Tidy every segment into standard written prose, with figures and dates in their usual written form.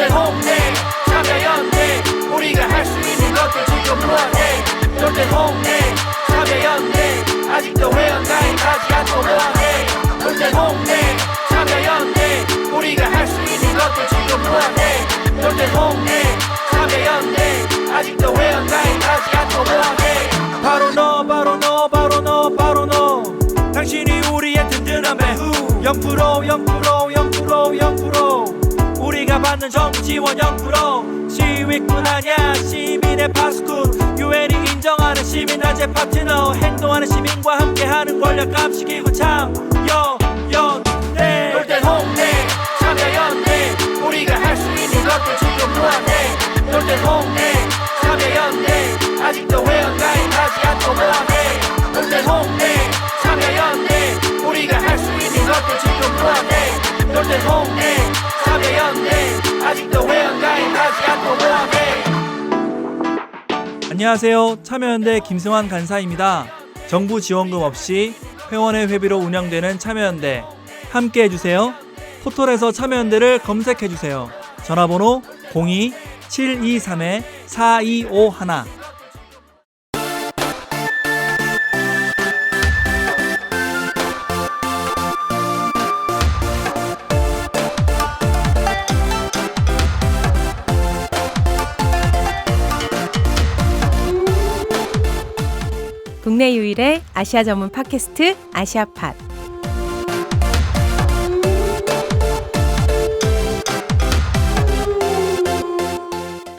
돌대 홍대 참여연대 우리가 할 수 있는 것들 지금 뭐하네 돌대 홍대 참여연대 아직도 회원 가입하지 않고 뭐하네 돌대 홍대 참여연대 우리가 할 수 있는 것들 지금 뭐하네 돌대 홍대 참여연대 아직도 회원 가입하지 않고 뭐하네 바로 너 바로 너 바로 너 바로 너 당신이 우리의 든든한 배후 0% 우리가 받는 정부 지원 0% 시위꾼 아냐 시민의 파수꾼 유엔이 인정하는 시민단체 파트너 행동하는 시민과 함께하는 권력 감시기구 참여연대 돌대 홍대 참여연대 우리가 할 수 있는 것들 지금 뭐하네 돌대 홍대 참여연대 아직도 회원 가입하지 않고 뭐하네 돌대 홍대 참여연대 우리가 할 수 있는 것들 지금 뭐하네 돌대 홍대 참여연대 아직도 회원 가입하지 않고 뭐하네. 안녕하세요. 참여연대 김승환 간사입니다. 정부 지원금 없이 회원의 회비로 운영되는 참여연대 함께 해주세요. 포털에서 참여연대를 검색해주세요. 전화번호 02-723-4251 국내 유일의 아시아 전문 팟캐스트 아시아팟.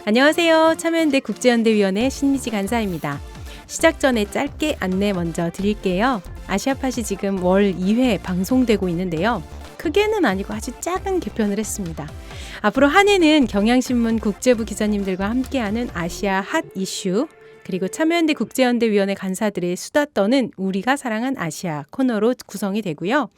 안녕하세요. 참여연대 국제연대위원회 신미지 간사입니다. 시작 전에 짧게 안내 먼저 드릴게요. 아시아팟이 지금 월 2회 방송되고 있는데요. 크게는 아니고 아주 작은 개편을 했습니다. 앞으로 한 해는 경향신문 국제부 기자님들과 함께하는 아시아 핫 이슈 그리고 참여연대 국제연대위원회 간사들의 수다 떠는 우리가 사랑한 아시아 코너로 구성이 되고요.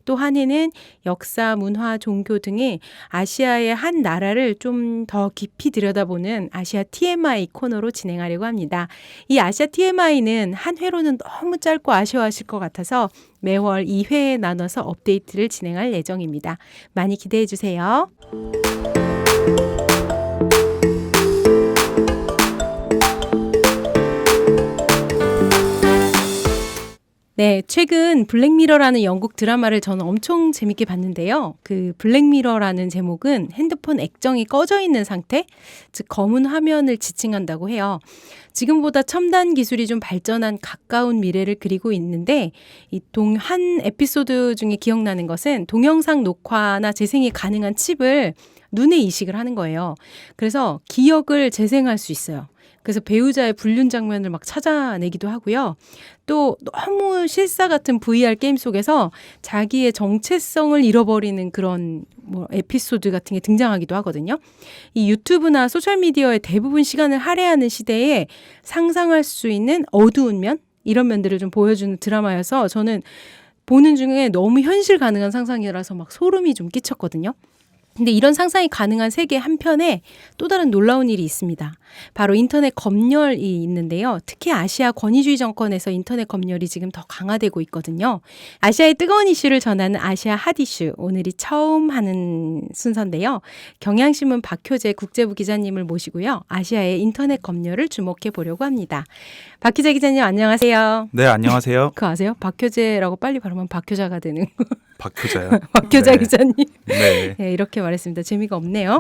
또 한 해는 역사, 문화, 종교 등의 아시아의 한 나라를 좀 더 깊이 들여다보는 아시아 TMI 코너로 진행하려고 합니다. 이 아시아 TMI는 한 회로는 너무 짧고 아쉬워하실 것 같아서 매월 2회에 나눠서 업데이트를 진행할 예정입니다. 많이 기대해 주세요. 네, 최근 블랙미러라는 영국 드라마를 저는 엄청 재밌게 봤는데요. 그 블랙미러라는 제목은 핸드폰 액정이 꺼져 있는 상태, 즉 검은 화면을 지칭한다고 해요. 지금보다 첨단 기술이 좀 발전한 가까운 미래를 그리고 있는데 한 에피소드 중에 기억나는 것은 동영상 녹화나 재생이 가능한 칩을 눈에 이식을 하는 거예요. 그래서 기억을 재생할 수 있어요. 그래서 배우자의 불륜 장면을 막 찾아내기도 하고요. 또 너무 실사 같은 VR 게임 속에서 자기의 정체성을 잃어버리는 그런 에피소드 같은 게 등장하기도 하거든요. 이 유튜브나 소셜미디어의 대부분 시간을 할애하는 시대에 상상할 수 있는 어두운 면? 이런 면들을 좀 보여주는 드라마여서 저는 보는 중에 너무 현실 가능한 상상이라서 막 소름이 좀 끼쳤거든요. 근데 이런 상상이 가능한 세계 한편에 또 다른 놀라운 일이 있습니다. 바로 인터넷 검열이 있는데요. 특히 아시아 권위주의 정권에서 인터넷 검열이 지금 더 강화되고 있거든요. 아시아의 뜨거운 이슈를 전하는 아시아 핫 이슈, 오늘이 처음 하는 순서인데요. 경향신문 박효재 국제부 기자님을 모시고요. 아시아의 인터넷 검열을 주목해 보려고 합니다. 박효재 기자님 안녕하세요. 네, 안녕하세요. 그거 아세요? 박효재라고 빨리 발음하면 박효자가 되는 거. 박효자요. 박효자 네. 기자님. 네. 네, 이렇게 말했습니다. 재미가 없네요.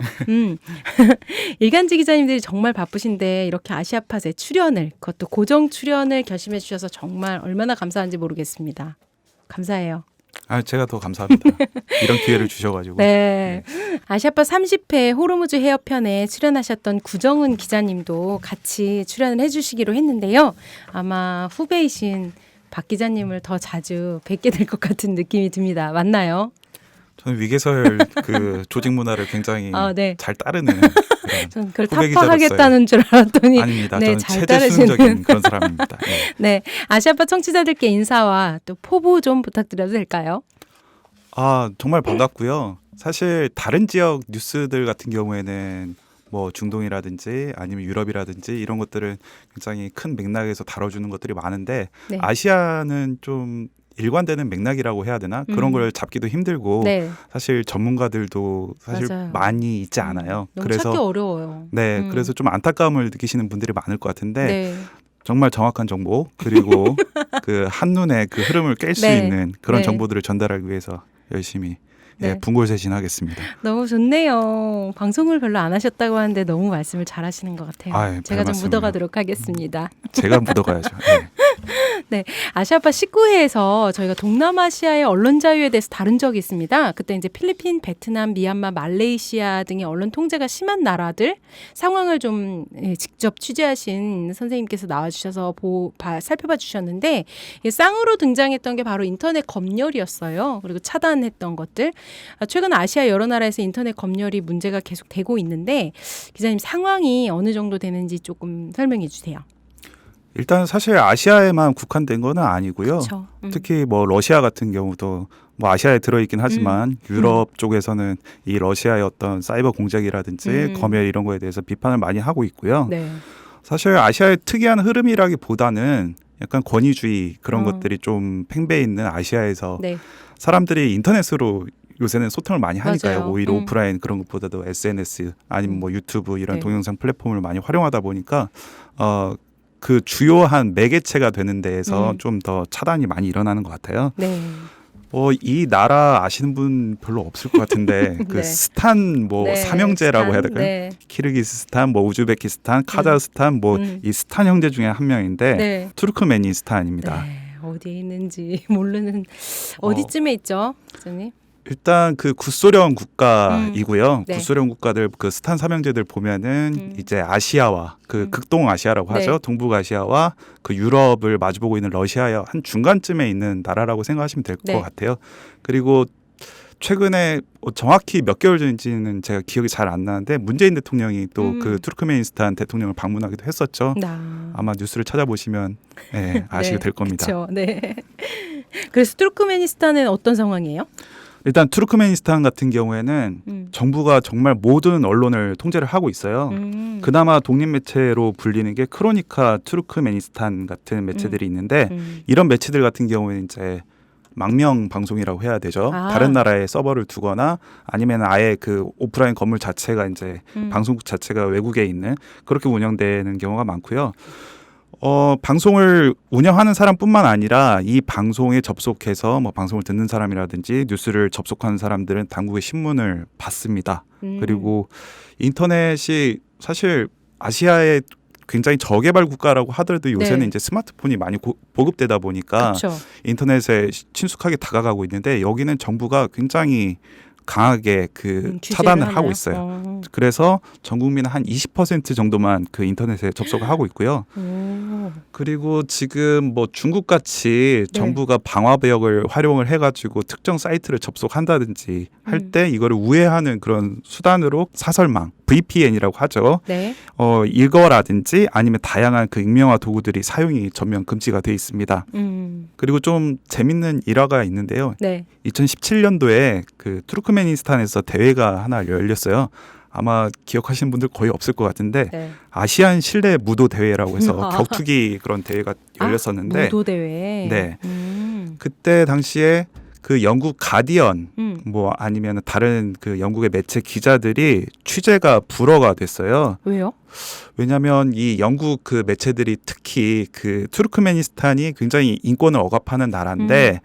일간지 기자님들이 정말 바쁘신데 이렇게 아시아팟에 출연을, 그것도 고정 출연을 결심해 주셔서 정말 얼마나 감사한지 모르겠습니다. 감사해요. 제가 더 감사합니다. 이런 기회를 주셔가지고. 네. 아시아팟 30회 호르무즈 헤어편에 출연하셨던 구정은 기자님도 같이 출연을 해주시기로 했는데요. 아마 후배이신 박 기자님을 더 자주 뵙게 될 것 같은 느낌이 듭니다. 맞나요? 저는 위계설 그 조직 문화를 굉장히 네. 잘 따르는 저는 그걸 후배 타파하겠다는 줄 알았더니 아닙니다. 네, 저는 잘 최대수능적인 따르시는 그런 사람입니다. 네. 네, 아시아팟 청취자들께 인사와 또 포부 좀 부탁드려도 될까요? 정말 반갑고요. 사실 다른 지역 뉴스들 같은 경우에는 뭐 중동이라든지 아니면 유럽이라든지 이런 것들은 굉장히 큰 맥락에서 다뤄주는 것들이 많은데 네. 아시아는 좀 일관되는 맥락이라고 해야 되나 그런 걸 잡기도 힘들고 네. 사실 전문가들도 사실 맞아요. 많이 있지 않아요. 너무 그래서 찾기 어려워요. 네, 그래서 좀 안타까움을 느끼시는 분들이 많을 것 같은데 네. 정말 정확한 정보 그리고 그 한눈에 그 흐름을 깰 수 네. 있는 그런 네. 정보들을 전달하기 위해서 열심히 네. 분골쇄신하겠습니다. 너무 좋네요. 방송을 별로 안 하셨다고 하는데 너무 말씀을 잘하시는 것 같아요. 아유, 제가 좀 별말씀을요. 묻어가도록 하겠습니다. 제가 묻어가야죠. 네. 아시아파 19회에서 저희가 동남아시아의 언론 자유에 대해서 다룬 적이 있습니다. 그때 이제 필리핀, 베트남, 미얀마, 말레이시아 등의 언론 통제가 심한 나라들 상황을 좀 직접 취재하신 선생님께서 나와주셔서 살펴봐 주셨는데 쌍으로 등장했던 게 바로 인터넷 검열이었어요. 그리고 차단했던 것들. 최근 아시아 여러 나라에서 인터넷 검열이 문제가 계속 되고 있는데 기자님 상황이 어느 정도 되는지 조금 설명해 주세요. 일단 사실 아시아에만 국한된 건 아니고요. 그렇죠. 특히 뭐 러시아 같은 경우도 뭐 아시아에 들어있긴 하지만 유럽 쪽에서는 이 러시아의 어떤 사이버 공작이라든지 검열 이런 거에 대해서 비판을 많이 하고 있고요. 네. 사실 아시아의 특이한 흐름이라기보다는 약간 권위주의 그런 것들이 좀 팽배해 있는 아시아에서 네. 사람들이 인터넷으로 요새는 소통을 많이 하니까요. 맞아요. 오히려 오프라인 그런 것보다도 SNS 아니면 뭐 유튜브 이런 네. 동영상 플랫폼을 많이 활용하다 보니까 그 주요한 매개체가 되는 데에서 좀 더 차단이 많이 일어나는 것 같아요. 네. 이 나라 아시는 분 별로 없을 것 같은데 그 네. 스탄 뭐 네, 삼형제라고 해야 스탄, 될까요? 네. 키르기스스탄, 뭐 우즈베키스탄, 카자흐스탄 뭐 이 스탄 형제 중에 한 명인데 네. 투르크메니스탄입니다. 네. 어디에 있는지 모르는 어디쯤에 있죠, 기자님? 일단 그 구소련 국가이고요. 네. 구소련 국가들 그 스탄 삼형제들 보면은 이제 아시아와 그 극동 아시아라고 하죠. 네. 동북아시아와 그 유럽을 마주보고 있는 러시아의 한 중간쯤에 있는 나라라고 생각하시면 될 것 네. 같아요. 그리고 최근에 정확히 몇 개월 전인지는 제가 기억이 잘 안 나는데 문재인 대통령이 또 그 투르크메니스탄 대통령을 방문하기도 했었죠. 아마 뉴스를 찾아보시면 아시게 네, 될 겁니다. 그렇죠. 네. 그래서 투르크메니스탄은 어떤 상황이에요? 일단 투르크메니스탄 같은 경우에는 정부가 정말 모든 언론을 통제를 하고 있어요. 그나마 독립 매체로 불리는 게 크로니카 투르크메니스탄 같은 매체들이 있는데 이런 매체들 같은 경우에는 이제 망명 방송이라고 해야 되죠. 다른 나라에 서버를 두거나 아니면 아예 그 오프라인 건물 자체가 이제 방송국 자체가 외국에 있는 그렇게 운영되는 경우가 많고요. 방송을 운영하는 사람뿐만 아니라 이 방송에 접속해서 뭐 방송을 듣는 사람이라든지 뉴스를 접속하는 사람들은 당국의 신문을 받습니다. 그리고 인터넷이 사실 아시아의 굉장히 저개발 국가라고 하더라도 요새는 네. 이제 스마트폰이 많이 보급되다 보니까 그렇죠. 인터넷에 친숙하게 다가가고 있는데 여기는 정부가 굉장히 강하게 그 차단을 하고 있어요. 그래서 전 국민은 한 20% 정도만 그 인터넷에 접속을 하고 있고요. 그리고 지금 뭐 중국 같이 네. 정부가 방화 배역을 활용을 해가지고 특정 사이트를 접속한다든지 할 때 이거를 우회하는 그런 수단으로 사설망 VPN이라고 하죠. 네. 이거라든지 아니면 다양한 그 익명화 도구들이 사용이 전면 금지가 돼 있습니다. 그리고 좀 재밌는 일화가 있는데요. 네. 2017년도에 그 투르크메니스탄에서 대회가 하나 열렸어요. 아마 기억하시는 분들 거의 없을 것 같은데 네. 아시안 실내 무도 대회라고 해서 격투기 그런 대회가 열렸었는데 무도 대회. 네. 그때 당시에 그 영국 가디언 뭐 아니면 다른 그 영국의 매체 기자들이 취재가 불허가 됐어요. 왜요? 왜냐하면 이 영국 그 매체들이 특히 그 투르크메니스탄이 굉장히 인권을 억압하는 나라인데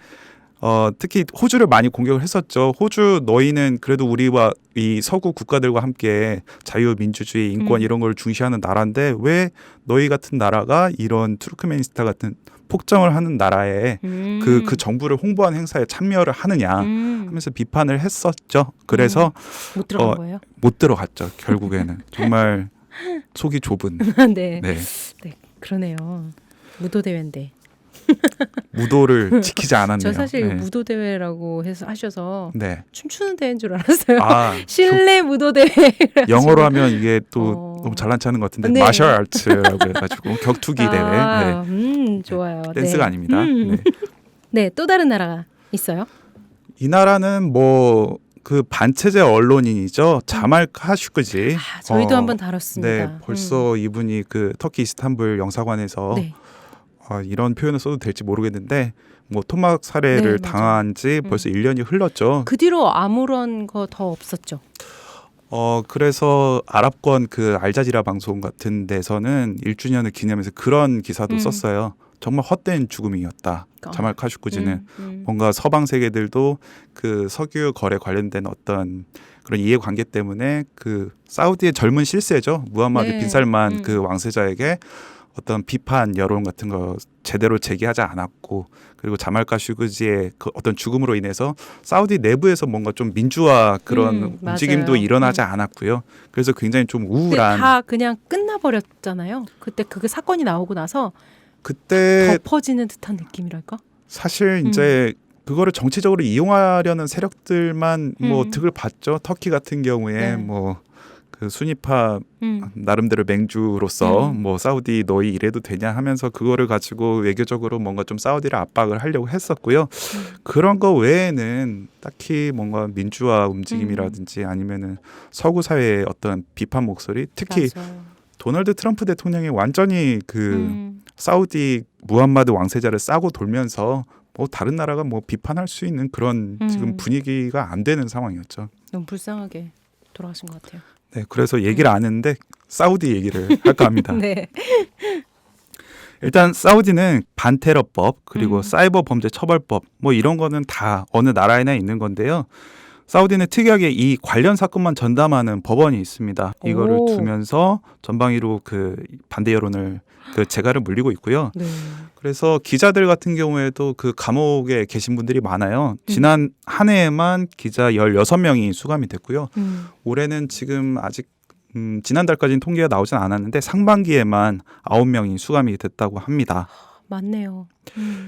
특히 호주를 많이 공격을 했었죠. 호주 너희는 그래도 우리와 이 서구 국가들과 함께 자유민주주의 인권 이런 걸 중시하는 나라인데 왜 너희 같은 나라가 이런 투르크메니스탄 같은 폭정을 하는 나라에 그 정부를 홍보하는 행사에 참여를 하느냐 하면서 비판을 했었죠. 그래서 못 들어간 거예요? 못 들어갔죠. 결국에는 정말 속이 좁은. 네. 네. 네. 그러네요. 무도 대회인데. 무도를 지키지 않았네요. 저 사실 네. 무도 대회라고 해서 하셔서 네. 춤추는 대회인 줄 알았어요. 아, 실내 무도 대회. 영어로 하면 이게 또 너무 잘난 체하는 것 같은데 네. 마셜 아츠라고 해가지고 격투기 대회. 네. 좋아요. 댄스가 네. 아닙니다. 네. 네, 또 다른 나라가 있어요? 이 나라는 뭐 그 반체제 언론인이죠. 자말 카슈크지. 저희도 한번 다뤘습니다. 네, 벌써 이분이 그 터키 이스탄불 영사관에서 네. 이런 표현을 써도 될지 모르겠는데 뭐 토막 살해를 네, 당한 지 벌써 1년이 흘렀죠. 그 뒤로 아무런 거 더 없었죠. 그래서 아랍권 그 알자지라 방송 같은 데서는 1주년을 기념해서 그런 기사도 썼어요. 정말 헛된 죽음이었다. 자말 카슈쿠지는 뭔가 서방 세계들도 그 석유 거래 관련된 어떤 그런 이해관계 때문에 그 사우디의 젊은 실세죠. 무함마드 네. 빈 살만 그 왕세자에게 어떤 비판 여론 같은 거 제대로 제기하지 않았고, 그리고 자말 카슈쿠지의 그 어떤 죽음으로 인해서 사우디 내부에서 뭔가 좀 민주화 그런 움직임도 맞아요. 일어나지 않았고요. 그래서 굉장히 좀 근데 우울한. 다 그냥 끝나버렸잖아요. 그때 그게 사건이 나오고 나서 그때 덮어지는 듯한 느낌이랄까? 사실 이제 그거를 정치적으로 이용하려는 세력들만 뭐 득을 봤죠. 터키 같은 경우에 네. 뭐 그 수니파 나름대로 맹주로서 뭐 사우디 너희 이래도 되냐 하면서 그거를 가지고 외교적으로 뭔가 좀 사우디를 압박을 하려고 했었고요. 그런 거 외에는 딱히 뭔가 민주화 움직임이라든지 아니면은 서구 사회의 어떤 비판 목소리, 특히 맞아요. 도널드 트럼프 대통령이 완전히 그 사우디 무함마드 왕세자를 싸고 돌면서 뭐 다른 나라가 뭐 비판할 수 있는 그런 지금 분위기가 안 되는 상황이었죠. 너무 불쌍하게 돌아가신 것 같아요. 네, 그래서 얘기를 안 했는데 사우디 얘기를 할까 합니다. 네. 일단 사우디는 반테러법 그리고 사이버 범죄 처벌법 뭐 이런 거는 다 어느 나라에나 있는 건데요. 사우디는 특이하게 이 관련 사건만 전담하는 법원이 있습니다. 이거를 오. 두면서 전방위로 그 반대 여론을 그 재갈을 물리고 있고요. 네. 그래서 기자들 같은 경우에도 그 감옥에 계신 분들이 많아요. 지난 한 해에만 기자 16명이 수감이 됐고요. 올해는 지금 아직 지난달까지는 통계가 나오진 않았는데 상반기에만 9명이 수감이 됐다고 합니다. 맞네요.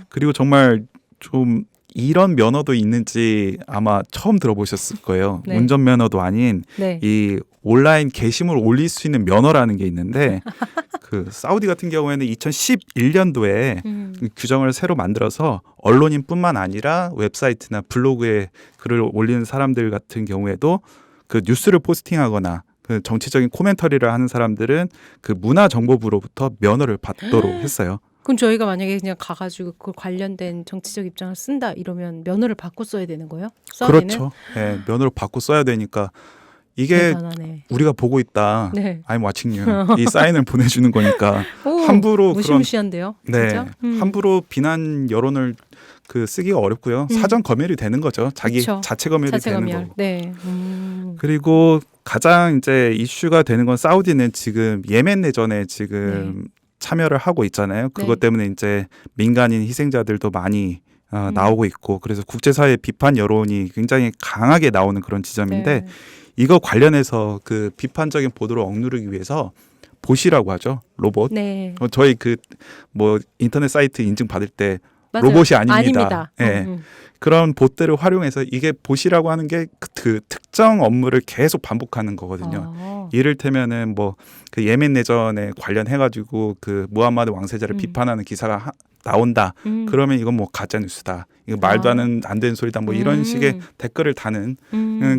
그리고 정말 좀 이런 면허도 있는지 아마 처음 들어보셨을 거예요. 네. 운전면허도 아닌 네. 이 온라인 게시물 올릴 수 있는 면허라는 게 있는데 그 사우디 같은 경우에는 2011년도에 규정을 새로 만들어서 언론인뿐만 아니라 웹사이트나 블로그에 글을 올리는 사람들 같은 경우에도 그 뉴스를 포스팅하거나 그 정치적인 코멘터리를 하는 사람들은 그 문화정보부로부터 면허를 받도록 했어요. 그럼 저희가 만약에 그냥 가가지고 그 관련된 정치적 입장을 쓴다 이러면 면허를 받고 써야 되는 거예요? 사우디는? 그렇죠. 네, 면허를 받고 써야 되니까 이게 대단하네. 우리가 보고 있다. 네. I'm watching you. 이 사인을 보내주는 거니까 오, 함부로 그런 무시무시한데요. 네 진짜? 함부로 비난 여론을 그 쓰기가 어렵고요. 사전 검열이 되는 거죠. 자기 그쵸. 자체 검열이 자체 되는 검열. 거고. 네. 그리고 가장 이제 이슈가 되는 건 사우디는 지금 예멘 내전에 지금 참여를 하고 있잖아요. 그것 네. 때문에 이제 민간인 희생자들도 많이 나오고 있고, 그래서 국제사회 비판 여론이 굉장히 강하게 나오는 그런 지점인데 네. 이거 관련해서 그 비판적인 보도를 억누르기 위해서 봇이라고 하죠. 로봇. 네. 저희 그 뭐 인터넷 사이트 인증 받을 때 맞아요. 로봇이 아닙니다. 아닙니다. 예. 그런 봇들을 활용해서 이게 봇이라고 하는 게 그 특정 업무를 계속 반복하는 거거든요. 아. 이를테면은 뭐 그 예멘 내전에 관련해 가지고 그 무함마드 왕세자를 비판하는 기사가 나온다. 그러면 이건 뭐 가짜 뉴스다. 이거 말도 안 되는 소리다. 뭐 이런 식의 댓글을 다는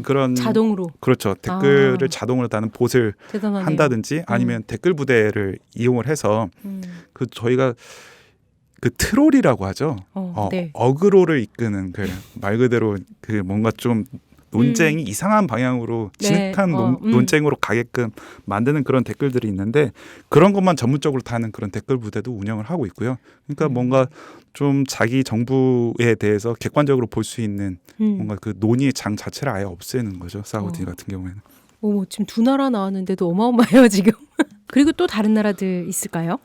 그런 자동으로. 그렇죠. 댓글을 자동으로 다는 봇을 대단하네요. 한다든지 아니면 댓글 부대를 이용을 해서 그 저희가 그 트롤이라고 하죠. 네. 어그로를 이끄는 그 말 그대로 그 뭔가 좀 논쟁이 이상한 방향으로 네. 진흙탕 논쟁으로 가게끔 만드는 그런 댓글들이 있는데 그런 것만 전문적으로 다는 그런 댓글 부대도 운영을 하고 있고요. 그러니까 뭔가 좀 자기 정부에 대해서 객관적으로 볼 수 있는 뭔가 그 논의의 장 자체를 아예 없애는 거죠. 사우디 같은 경우에는. 오, 지금 두 나라 나왔는데도 어마어마해요 지금. 그리고 또 다른 나라들 있을까요?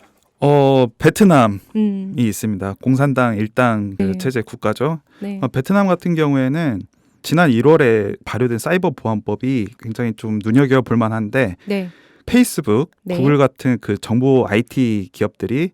베트남이 음. 있습니다. 공산당 일당 그 네. 체제 국가죠. 네. 베트남 같은 경우에는 지난 1월에 발효된 사이버 보안법이 굉장히 좀 눈여겨볼 만한데 네. 페이스북, 네. 구글 같은 그 정보 IT 기업들이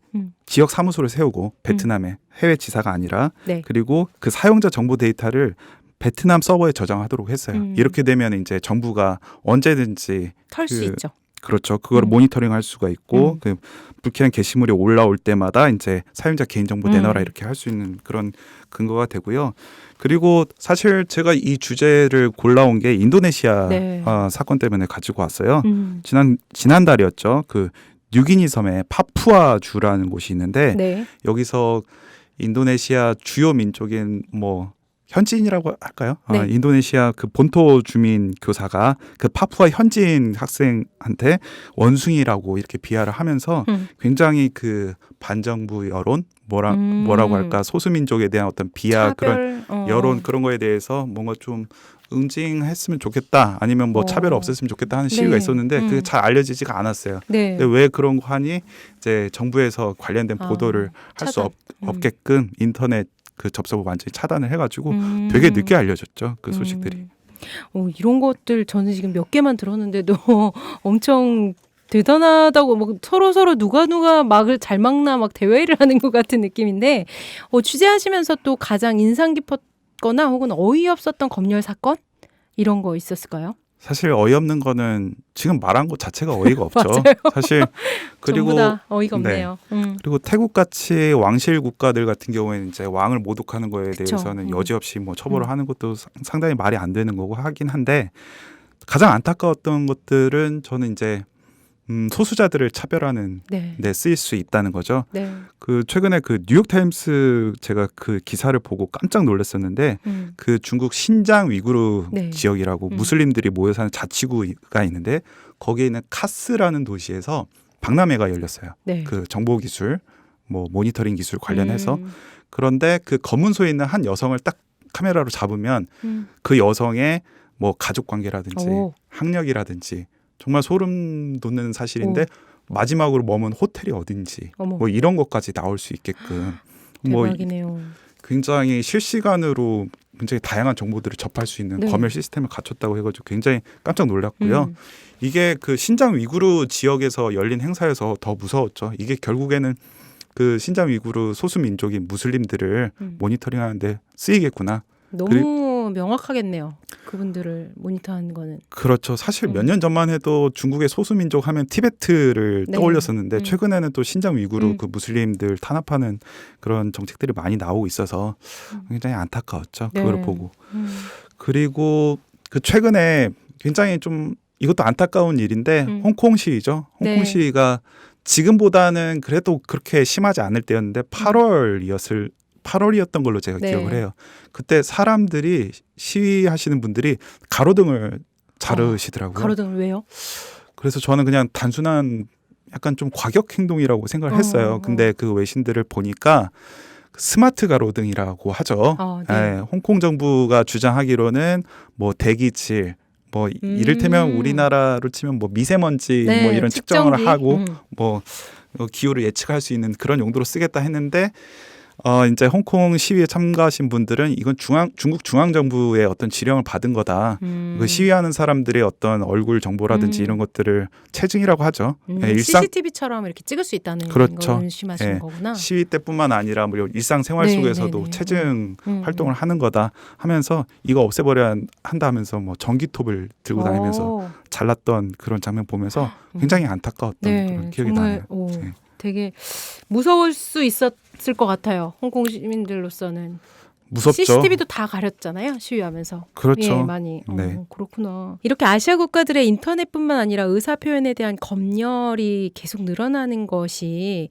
지역 사무소를 세우고 베트남에 해외 지사가 아니라 네. 그리고 그 사용자 정보 데이터를 베트남 서버에 저장하도록 했어요. 이렇게 되면 이제 정부가 언제든지 털 수 그 있죠. 그렇죠. 그거를 모니터링할 수가 있고 그 불쾌한 게시물이 올라올 때마다 이제 사용자 개인정보 내놔라 이렇게 할 수 있는 그런 근거가 되고요. 그리고 사실 제가 이 주제를 골라온 게 인도네시아 네. 사건 때문에 가지고 왔어요. 지난달이었죠. 그 뉴기니 섬의 파푸아주라는 곳이 있는데 네. 여기서 인도네시아 주요 민족인 뭐 현지인이라고 할까요? 네. 인도네시아 그 본토 주민 교사가 그 파푸아 현지인 학생한테 원숭이라고 이렇게 비하를 하면서 굉장히 그 반정부 여론 뭐라고 할까 소수민족에 대한 어떤 비하 그런 여론 그런 거에 대해서 뭔가 좀 응징했으면 좋겠다 아니면 뭐 차별 없앴으면 좋겠다 하는 시위가 네. 있었는데 그게 잘 알려지지가 않았어요. 네. 근데 왜 그런 거 하니 이제 정부에서 관련된 보도를 할 수 없게끔 인터넷 그 접속을 완전히 차단을 해가지고 되게 늦게 알려졌죠. 그 소식들이. 이런 것들 저는 지금 몇 개만 들었는데도 엄청 대단하다고 막 서로 누가 막을 잘 막나 막 대회를 하는 것 같은 느낌인데 취재하시면서 또 가장 인상 깊었거나 혹은 어이없었던 검열 사건 이런 거 있었을까요? 사실 어이없는 거는 지금 말한 것 자체가 어이가 없죠. 사실 그리고 전부 다 어이가 없네요. 그리고 태국 같이 왕실 국가들 같은 경우에는 이제 왕을 모독하는 거에 그쵸. 대해서는 여지없이 뭐 처벌을 하는 것도 상당히 말이 안 되는 거고 하긴 한데 가장 안타까웠던 것들은 저는 이제 소수자들을 차별하는 데 쓰일 수 있다는 거죠. 네. 그 최근에 그 뉴욕 타임스 제가 그 기사를 보고 깜짝 놀랐었는데 그 중국 신장 위구르 지역이라고 무슬림들이 모여 사는 자치구가 있는데 거기에 있는 카스라는 도시에서 박람회가 열렸어요. 네. 그 정보 기술, 뭐 모니터링 기술 관련해서 그런데 그 검문소에 있는 한 여성을 딱 카메라로 잡으면 그 여성의 뭐 가족 관계라든지 학력이라든지 정말 소름 돋는 사실인데 마지막으로 머문 호텔이 어딘지 뭐 이런 것까지 나올 수 있게끔 대박이네요. 뭐 굉장히 실시간으로 굉장히 다양한 정보들을 접할 수 있는 검열 시스템을 갖췄다고 해가지고 굉장히 깜짝 놀랐고요. 이게 그 신장 위구르 지역에서 열린 행사여서 더 무서웠죠. 이게 결국에는 그 신장 위구르 소수 민족인 무슬림들을 모니터링하는데 쓰이겠구나. 너무 명확하겠네요. 그분들을 모니터하는 거는. 그렇죠. 사실 몇 년 전만 해도 중국의 소수민족 하면 티베트를 떠올렸었는데 최근에는 또 신장 위구르 그 무슬림들 탄압하는 그런 정책들이 많이 나오고 있어서 굉장히 안타까웠죠. 그걸 보고. 그리고 그 최근에 굉장히 좀 이것도 안타까운 일인데 홍콩 시위죠. 홍콩 시위가 지금보다는 그래도 그렇게 심하지 않을 때였는데 8월이었던 걸로 제가 기억을 해요. 그때 사람들이 시위하시는 분들이 가로등을 자르시더라고요. 가로등을 왜요? 그래서 저는 그냥 단순한 약간 좀 과격 행동이라고 생각을 했어요. 근데 그 외신들을 보니까 스마트 가로등이라고 하죠. 홍콩 정부가 주장하기로는 뭐 대기질 뭐 이를테면 우리나라로 치면 뭐 미세먼지 뭐 이런 측정을 하고 뭐 기후를 예측할 수 있는 그런 용도로 쓰겠다 했는데 이제 홍콩 시위에 참가하신 분들은 이건 중국 중앙 정부의 어떤 지령을 받은 거다. 그 시위하는 사람들의 어떤 얼굴 정보라든지 이런 것들을 체증이라고 하죠. CCTV처럼 이렇게 찍을 수 있다는 걸 의심하시는 거구나. 시위 때뿐만 아니라 뭐 일상생활 속에서도 체증 활동을 하는 거다 하면서 이거 없애버려야 한다 하면서 뭐 전기톱을 들고 다니면서 잘랐던 그런 장면 보면서 굉장히 안타까웠던 그런 기억이 나네요. 되게 무서울 수 있었을 것 같아요. 홍콩 시민들로서는. 무섭죠. CCTV도 다 가렸잖아요. 시위하면서. 그렇죠. 예, 많이. 그렇구나. 이렇게 아시아 국가들의 인터넷뿐만 아니라 의사 표현에 대한 검열이 계속 늘어나는 것이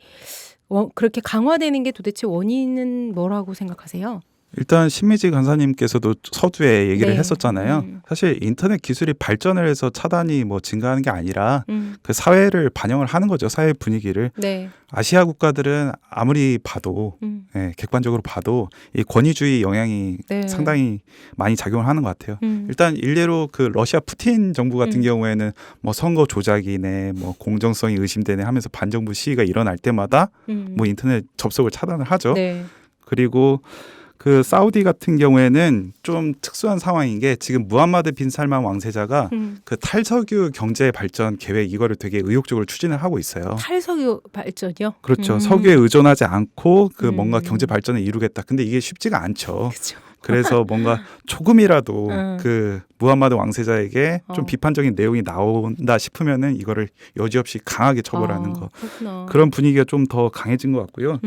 그렇게 강화되는 게 도대체 원인은 뭐라고 생각하세요? 일단 신미지 간사님께서도 서두에 얘기를 했었잖아요. 사실 인터넷 기술이 발전을 해서 차단이 뭐 증가하는 게 아니라 그 사회를 반영을 하는 거죠. 사회 분위기를. 아시아 국가들은 아무리 봐도 객관적으로 봐도 이 권위주의 영향이 상당히 많이 작용을 하는 것 같아요. 일단 일례로 그 러시아 푸틴 정부 같은 경우에는 뭐 선거 조작이네 뭐 공정성이 의심되네 하면서 반정부 시위가 일어날 때마다 뭐 인터넷 접속을 차단을 하죠. 그리고 그 사우디 같은 경우에는 좀 특수한 상황인 게 지금 무함마드 빈 살만 왕세자가 그 탈석유 경제 발전 계획 이거를 되게 의욕적으로 추진을 하고 있어요. 탈석유 발전이요? 그렇죠. 석유에 의존하지 않고 그 뭔가 경제 발전을 이루겠다. 근데 이게 쉽지가 않죠. 그쵸. 그래서 뭔가 조금이라도 그 무함마드 왕세자에게 좀 비판적인 내용이 나온다 싶으면은 이거를 여지없이 강하게 처벌하는 거. 그렇구나. 그런 분위기가 좀 더 강해진 것 같고요.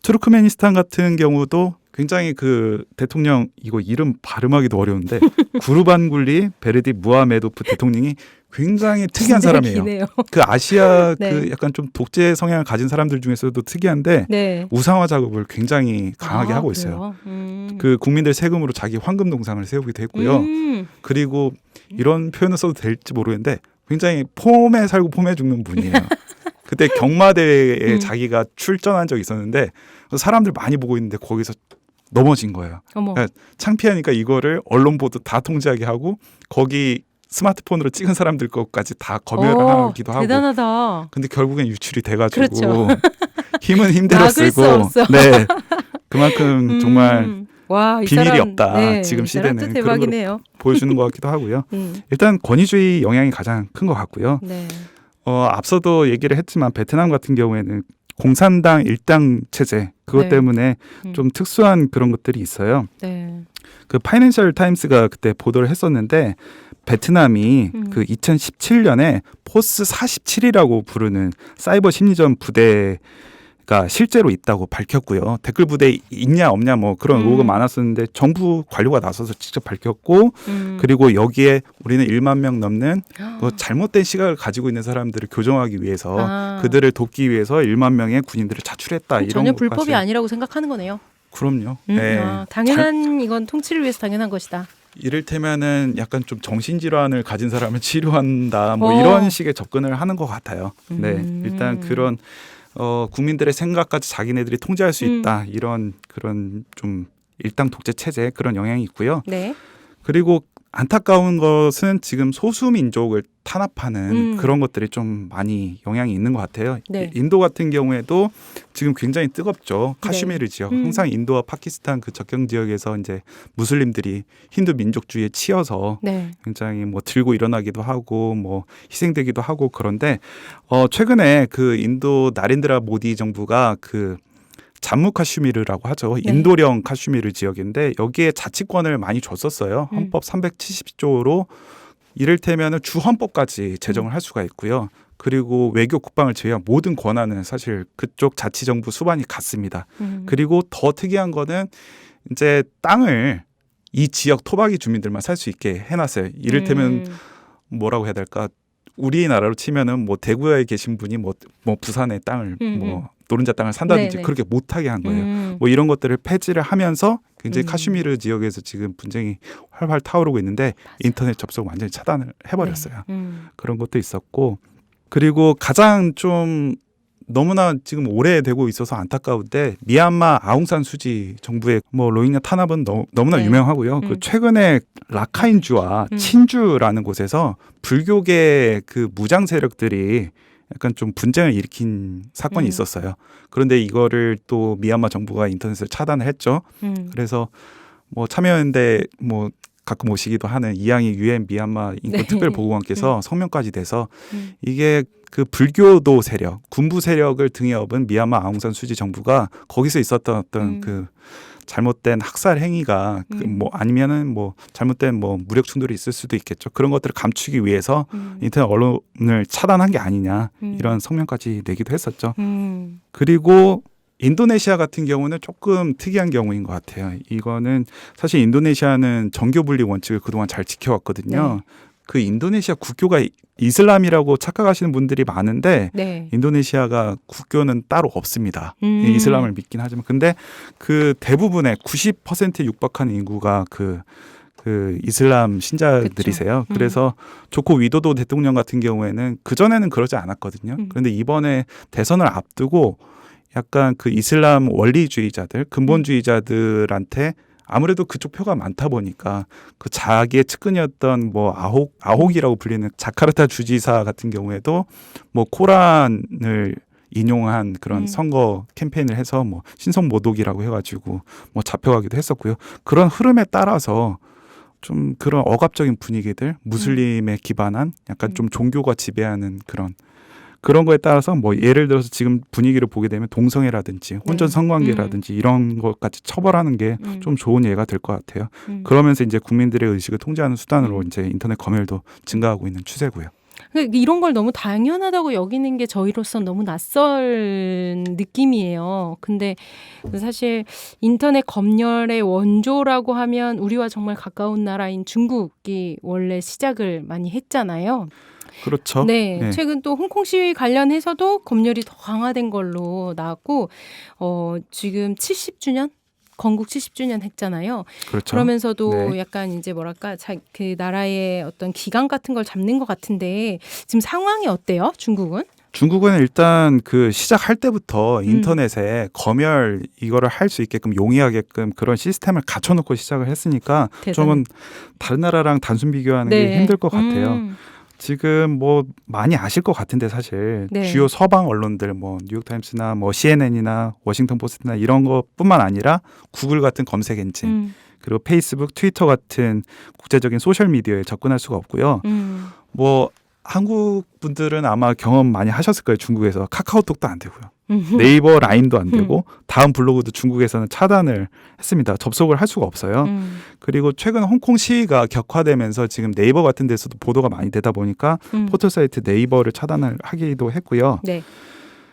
투르크메니스탄 같은 경우도 굉장히 그 대통령 이거 이름 발음하기도 어려운데 구르반굴리 베르디 무하메도프 대통령이 굉장히 특이한 사람이에요. 기네요. 그 아시아 네. 그 약간 좀 독재 성향을 가진 사람들 중에서도 특이한데 네. 우상화 작업을 굉장히 강하게 하고 있어요. 그 국민들 세금으로 자기 황금 동상을 세우기도 했고요. 그리고 이런 표현을 써도 될지 모르겠는데 굉장히 폼에 살고 폼에 죽는 분이에요. 그때 경마대회에 자기가 출전한 적이 있었는데 사람들 많이 보고 있는데 거기서 넘어진 거예요. 어머. 그러니까 창피하니까 이거를 언론 보도 다 통제하게 하고 거기 스마트폰으로 찍은 사람들 것까지 다 검열을 하기도 하고. 대단하다. 근데 결국엔 유출이 돼가지고 그렇죠. 힘은 힘대로 막을 수 쓰고 없어. 네 그만큼 정말 와, 이 비밀이 사람, 없다. 네, 지금 이 사람도 시대는 그런 걸 대박이네요. 보여주는 것 같기도 하고요. 일단 권위주의 영향이 가장 큰 것 같고요. 네. 앞서도 얘기를 했지만 베트남 같은 경우에는 공산당 일당 체제 그것 네. 때문에 좀 특수한 그런 것들이 있어요. 네. 그 파이낸셜 타임스가 그때 보도를 했었는데 베트남이 그 2017년에 포스 47이라고 부르는 사이버 심리전 부대가 실제로 있다고 밝혔고요. 댓글 부대 있냐 없냐 뭐 그런 의혹은 많았었는데 정부 관료가 나서서 직접 밝혔고 그리고 여기에 우리는 1만 명 넘는 그 잘못된 시각을 가지고 있는 사람들을 교정하기 위해서 그들을 돕기 위해서 1만 명의 군인들을 차출했다. 이런 전혀 것까지. 불법이 아니라고 생각하는 거네요. 그럼요. 네. 당연한 이건 통치를 위해서 당연한 것이다. 이를테면은 약간 좀 정신질환을 가진 사람을 치료한다 뭐 이런 식의 접근을 하는 것 같아요. 네, 일단 그런 국민들의 생각까지 자기네들이 통제할 수 있다 이런 그런 좀 일당 독재 체제 그런 영향이 있고요. 네. 그리고 안타까운 것은 지금 소수민족을 탄압하는 그런 것들이 좀 많이 영향이 있는 것 같아요. 네. 인도 같은 경우에도 지금 굉장히 뜨겁죠. 카슈미르 네. 지역. 항상 인도와 파키스탄 그 접경 지역에서 이제 무슬림들이 힌두 민족주의에 치여서 네. 굉장히 뭐 들고 일어나기도 하고 뭐 희생되기도 하고 그런데 최근에 그 인도 나렌드라 모디 정부가 그 잠무 카슈미르라고 하죠. 네. 인도령 카슈미르 지역인데 여기에 자치권을 많이 줬었어요. 헌법 370조로 이를테면 주 헌법까지 제정을 할 수가 있고요. 그리고 외교 국방을 제외한 모든 권한은 사실 그쪽 자치정부 수반이 갖습니다. 그리고 더 특이한 거는 이제 땅을 이 지역 토박이 주민들만 살 수 있게 해놨어요. 이를테면 뭐라고 해야 될까? 우리나라로 치면은 뭐 대구에 계신 분이 뭐 부산의 땅을 뭐 노른자 땅을 산다든지 네네. 그렇게 못하게 한 거예요. 뭐 이런 것들을 폐지를 하면서 굉장히 카슈미르 지역에서 지금 분쟁이 활활 타오르고 있는데 인터넷 접속 완전히 차단을 해버렸어요. 네. 그런 것도 있었고 그리고 가장 좀 너무나 지금 오래되고 있어서 안타까운데 미얀마 아웅산 수지 정부의 뭐 로힝야 탄압은 너무나 네. 유명하고요. 그 최근에 라카인주와 친주라는 곳에서 불교계 그 무장 세력들이 약간 좀 분쟁을 일으킨 사건이 있었어요. 그런데 이거를 또 미얀마 정부가 인터넷을 차단을 했죠. 그래서 뭐 참여연대 뭐 가끔 오시기도 하는 이양희 유엔 미얀마 인권 네. 특별보고관께서 성명까지 돼서 이게 그 불교도 세력, 군부 세력을 등에 업은 미얀마 아웅산 수지 정부가 거기서 있었던 어떤 그 잘못된 학살 행위가 그 뭐 아니면은 뭐 잘못된 뭐 무력 충돌이 있을 수도 있겠죠. 그런 것들을 감추기 위해서 인터넷 언론을 차단한 게 아니냐 이런 성명까지 내기도 했었죠. 그리고 인도네시아 같은 경우는 조금 특이한 경우인 것 같아요. 이거는 사실 인도네시아는 정교 분리 원칙을 그동안 잘 지켜왔거든요. 네. 그 인도네시아 국교가 이슬람이라고 착각하시는 분들이 많은데 네. 인도네시아가 국교는 따로 없습니다. 이슬람을 믿긴 하지만 근데 그 대부분의 90%에 육박하는 인구가 그 이슬람 신자들이세요. 그래서 조코 위도도 대통령 같은 경우에는 그전에는 그러지 않았거든요. 그런데 이번에 대선을 앞두고 약간 그 이슬람 원리주의자들, 근본주의자들한테 아무래도 그쪽 표가 많다 보니까 그 자기의 측근이었던 뭐 아혹이라고 불리는 자카르타 주지사 같은 경우에도 뭐 코란을 인용한 그런 선거 캠페인을 해서 뭐 신성 모독이라고 해가지고 뭐 잡혀가기도 했었고요. 그런 흐름에 따라서 좀 그런 억압적인 분위기들, 무슬림에 기반한 약간 좀 종교가 지배하는 그런 거에 따라서 뭐 예를 들어서 지금 분위기를 보게 되면 동성애라든지 혼전 성관계라든지 이런 것까지 처벌하는 게 좀 좋은 예가 될 것 같아요. 그러면서 이제 국민들의 의식을 통제하는 수단으로 이제 인터넷 검열도 증가하고 있는 추세고요. 그러니까 이런 걸 너무 당연하다고 여기는 게 저희로서 너무 낯선 느낌이에요. 근데 사실 인터넷 검열의 원조라고 하면 우리와 정말 가까운 나라인 중국이 원래 시작을 많이 했잖아요. 그렇죠. 네, 네. 최근 또 홍콩 시위 관련해서도 검열이 더 강화된 걸로 나왔고, 지금 70주년? 건국 70주년 했잖아요. 그렇죠. 그러면서도 네. 약간 이제 뭐랄까, 그 나라의 어떤 기강 같은 걸 잡는 것 같은데, 지금 상황이 어때요, 중국은? 중국은 일단 그 시작할 때부터 인터넷에 검열 이거를 할 수 있게끔 용이하게끔 그런 시스템을 갖춰놓고 시작을 했으니까 대단해. 조금은 다른 나라랑 단순 비교하는 네. 게 힘들 것 같아요. 지금 뭐 많이 아실 것 같은데 사실 네. 주요 서방 언론들 뭐 뉴욕타임스나 뭐 CNN이나 워싱턴 포스트나 이런 것뿐만 아니라 구글 같은 검색 엔진 그리고 페이스북, 트위터 같은 국제적인 소셜 미디어에 접근할 수가 없고요. 뭐 한국 분들은 아마 경험 많이 하셨을 거예요. 중국에서 카카오톡도 안 되고요. 네이버 라인도 안 되고 다음 블로그도 중국에서는 차단을 했습니다. 접속을 할 수가 없어요. 그리고 최근 홍콩 시위가 격화되면서 지금 네이버 같은 데서도 보도가 많이 되다 보니까 포털 사이트 네이버를 차단을 하기도 했고요. 네.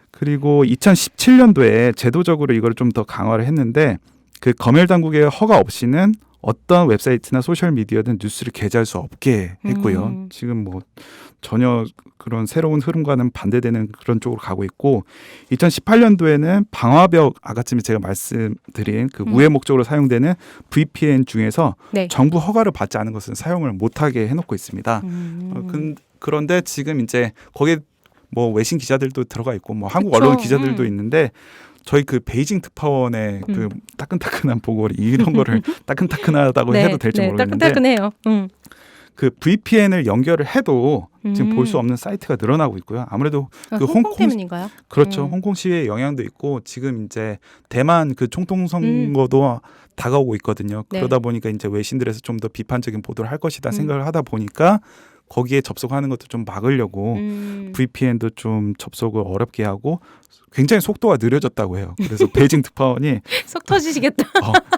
그리고 2017년도에 제도적으로 이걸 좀 더 강화를 했는데 그 검열 당국의 허가 없이는 어떤 웹사이트나 소셜 미디어든 뉴스를 게재할 수 없게 했고요. 지금 뭐 전혀 그런 새로운 흐름과는 반대되는 그런 쪽으로 가고 있고 2018년도에는 방화벽 아까쯤에 제가 말씀드린 그 우회 목적으로 사용되는 VPN 중에서 네. 정부 허가를 받지 않은 것은 사용을 못하게 해놓고 있습니다. 그런데 지금 이제 거기에 뭐 외신 기자들도 들어가 있고 뭐 한국 그쵸. 언론 기자들도 있는데 저희 그 베이징 특파원의 그 따끈따끈한 보고를 이런 거를 따끈따끈하다고 네, 해도 될지 네, 모르겠는데 따끈따끈해요. 그 VPN을 연결을 해도 지금 볼 수 없는 사이트가 늘어나고 있고요. 아무래도 그 홍콩 때문인가요? 그렇죠. 홍콩 시위의 영향도 있고 지금 이제 대만 그 총통 선거도 다가오고 있거든요. 네. 그러다 보니까 이제 외신들에서 좀 더 비판적인 보도를 할 것이다 생각을 하다 보니까 거기에 접속하는 것도 좀 막으려고 VPN도 좀 접속을 어렵게 하고 굉장히 속도가 느려졌다고 해요. 그래서 베이징 특파원이 속 터지시겠다.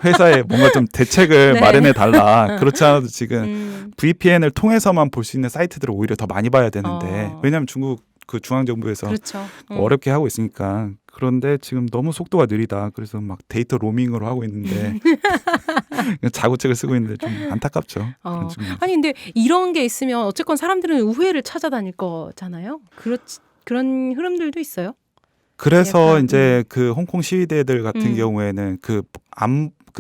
회사에 뭔가 좀 대책을 네. 마련해 달라. 그렇지 않아도 지금 VPN을 통해서만 볼 수 있는 사이트들을 오히려 더 많이 봐야 되는데 왜냐하면 중국 그 중앙정부에서 그렇죠. 어렵게 하고 있으니까 그런데 지금 너무 속도가 느리다. 그래서 막 데이터 로밍으로 하고 있는데 자구책을 쓰고 있는데 좀 안타깝죠. 그런 측면에서. 아니 근데 이런 게 있으면 어쨌건 사람들은 우회를 찾아다닐 거잖아요. 그런 흐름들도 있어요. 그래서 약간, 이제 그 홍콩 시위대들 같은 경우에는 그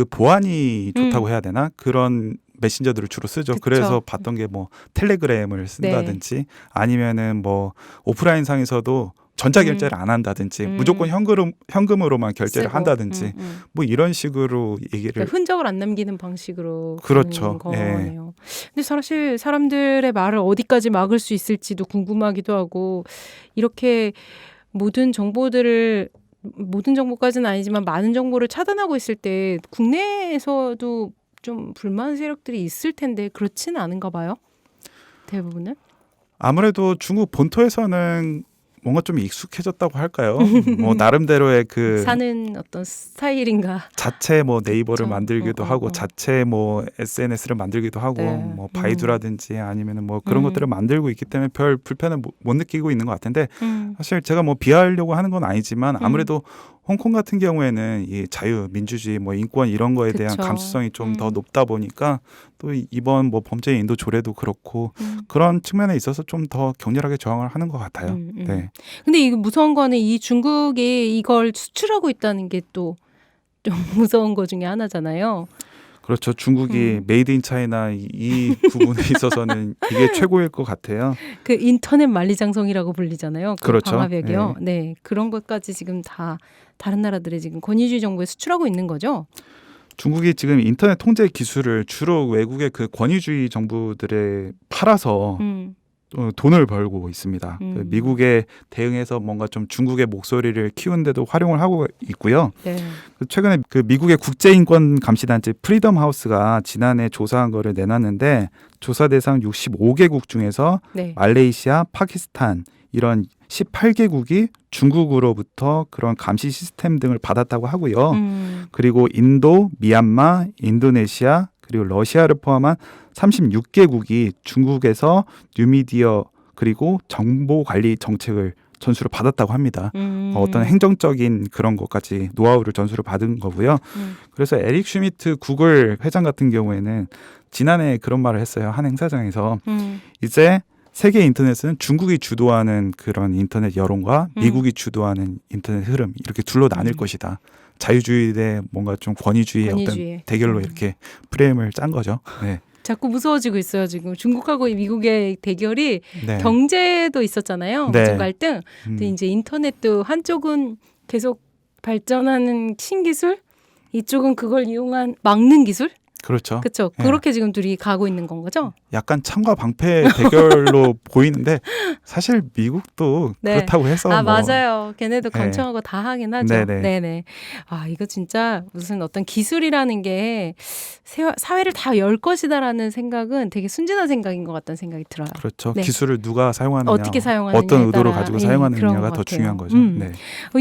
보안이 좋다고 해야 되나 그런 메신저들을 주로 쓰죠. 그쵸. 그래서 봤던 게 뭐 텔레그램을 쓴다든지 아니면은 뭐 오프라인 상에서도 전자결제를 안 한다든지 무조건 현금으로만 결제를 쓰고. 한다든지 뭐 이런 식으로 얘기를 그러니까 흔적을 안 남기는 방식으로 그렇죠. 가는 거네요. 근데 사실 사람들의 말을 어디까지 막을 수 있을지도 궁금하기도 하고 이렇게 모든 정보까지는 아니지만 많은 정보를 차단하고 있을 때 국내에서도 좀 불만 세력들이 있을 텐데 그렇지는 않은가 봐요. 대부분은. 아무래도 중국 본토에서는 뭔가 좀 익숙해졌다고 할까요? 뭐 나름대로의 그 사는 어떤 스타일인가. 자체 뭐 네이버를 그쵸. 만들기도 하고 자체 뭐 SNS를 만들기도 하고 네. 뭐 바이두라든지 아니면은 뭐 그런 것들을 만들고 있기 때문에 별 불편을 못 느끼고 있는 것 같은데 사실 제가 뭐 비하하려고 하는 건 아니지만 아무래도 홍콩 같은 경우에는 이 자유, 민주주의, 뭐 인권 이런 거에 대한 그쵸. 감수성이 좀 더 높다 보니까 또 이번 뭐 범죄 인도 조례도 그렇고 그런 측면에 있어서 좀 더 격렬하게 저항을 하는 것 같아요. 네. 근데 이거 무서운 거는 이 중국이 이걸 수출하고 있다는 게 또 좀 무서운 거 중에 하나잖아요. 그렇죠. 중국이 메이드 인 차이나 이 부분에 있어서는 이게 최고일 것 같아요. 그 인터넷 만리장성이라고 불리잖아요. 그 그렇죠. 방화벽이요. 네, 그런 것까지 지금 다 다른 나라들의 지금 권위주의 정부에 수출하고 있는 거죠. 중국이 지금 인터넷 통제 기술을 주로 외국의 그 권위주의 정부들에 팔아서 돈을 벌고 있습니다. 그 미국에 대응해서 뭔가 좀 중국의 목소리를 키우는데도 활용을 하고 있고요. 네. 최근에 그 미국의 국제인권 감시단체 프리덤 하우스가 지난해 조사한 거를 내놨는데 조사 대상 65개국 중에서 네. 말레이시아, 파키스탄 이런 18개국이 중국으로부터 그런 감시 시스템 등을 받았다고 하고요. 그리고 인도, 미얀마, 인도네시아 그리고 러시아를 포함한 36개국이 중국에서 뉴미디어 그리고 정보 관리 정책을 전수를 받았다고 합니다. 어떤 행정적인 그런 것까지 노하우를 전수를 받은 거고요. 그래서 에릭 슈미트 구글 회장 같은 경우에는 지난해 그런 말을 했어요. 한 행사장에서 이제 세계 인터넷은 중국이 주도하는 그런 인터넷 여론과 미국이 주도하는 인터넷 흐름 이렇게 둘로 나뉠 것이다. 자유주의 대 뭔가 좀 권위주의의 어떤 대결로 이렇게 프레임을 짠 거죠. 네. 자꾸 무서워지고 있어요. 지금 중국하고 미국의 대결이 네. 경제도 있었잖아요. 네. 갈등. 근데 이제 인터넷도 한쪽은 계속 발전하는 신기술, 이쪽은 그걸 이용한 막는 기술. 그렇죠. 그렇죠. 네. 그렇게 지금 둘이 가고 있는 건 거죠? 약간 창과 방패 대결로 보이는데 사실 미국도 네. 그렇다고 해서 맞아요. 걔네도 네. 건청하고 다 하긴 하죠. 네네. 네네. 아, 이거 진짜 무슨 어떤 기술이라는 게 사회를 다 열 것이다라는 생각은 되게 순진한 생각인 것 같다는 생각이 들어요. 그렇죠. 네. 기술을 누가 사용하느냐, 어떻게 사용하느냐에 어떤 의도를 따라, 가지고 그런 사용하느냐가 것 더 같아요. 중요한 거죠. 네.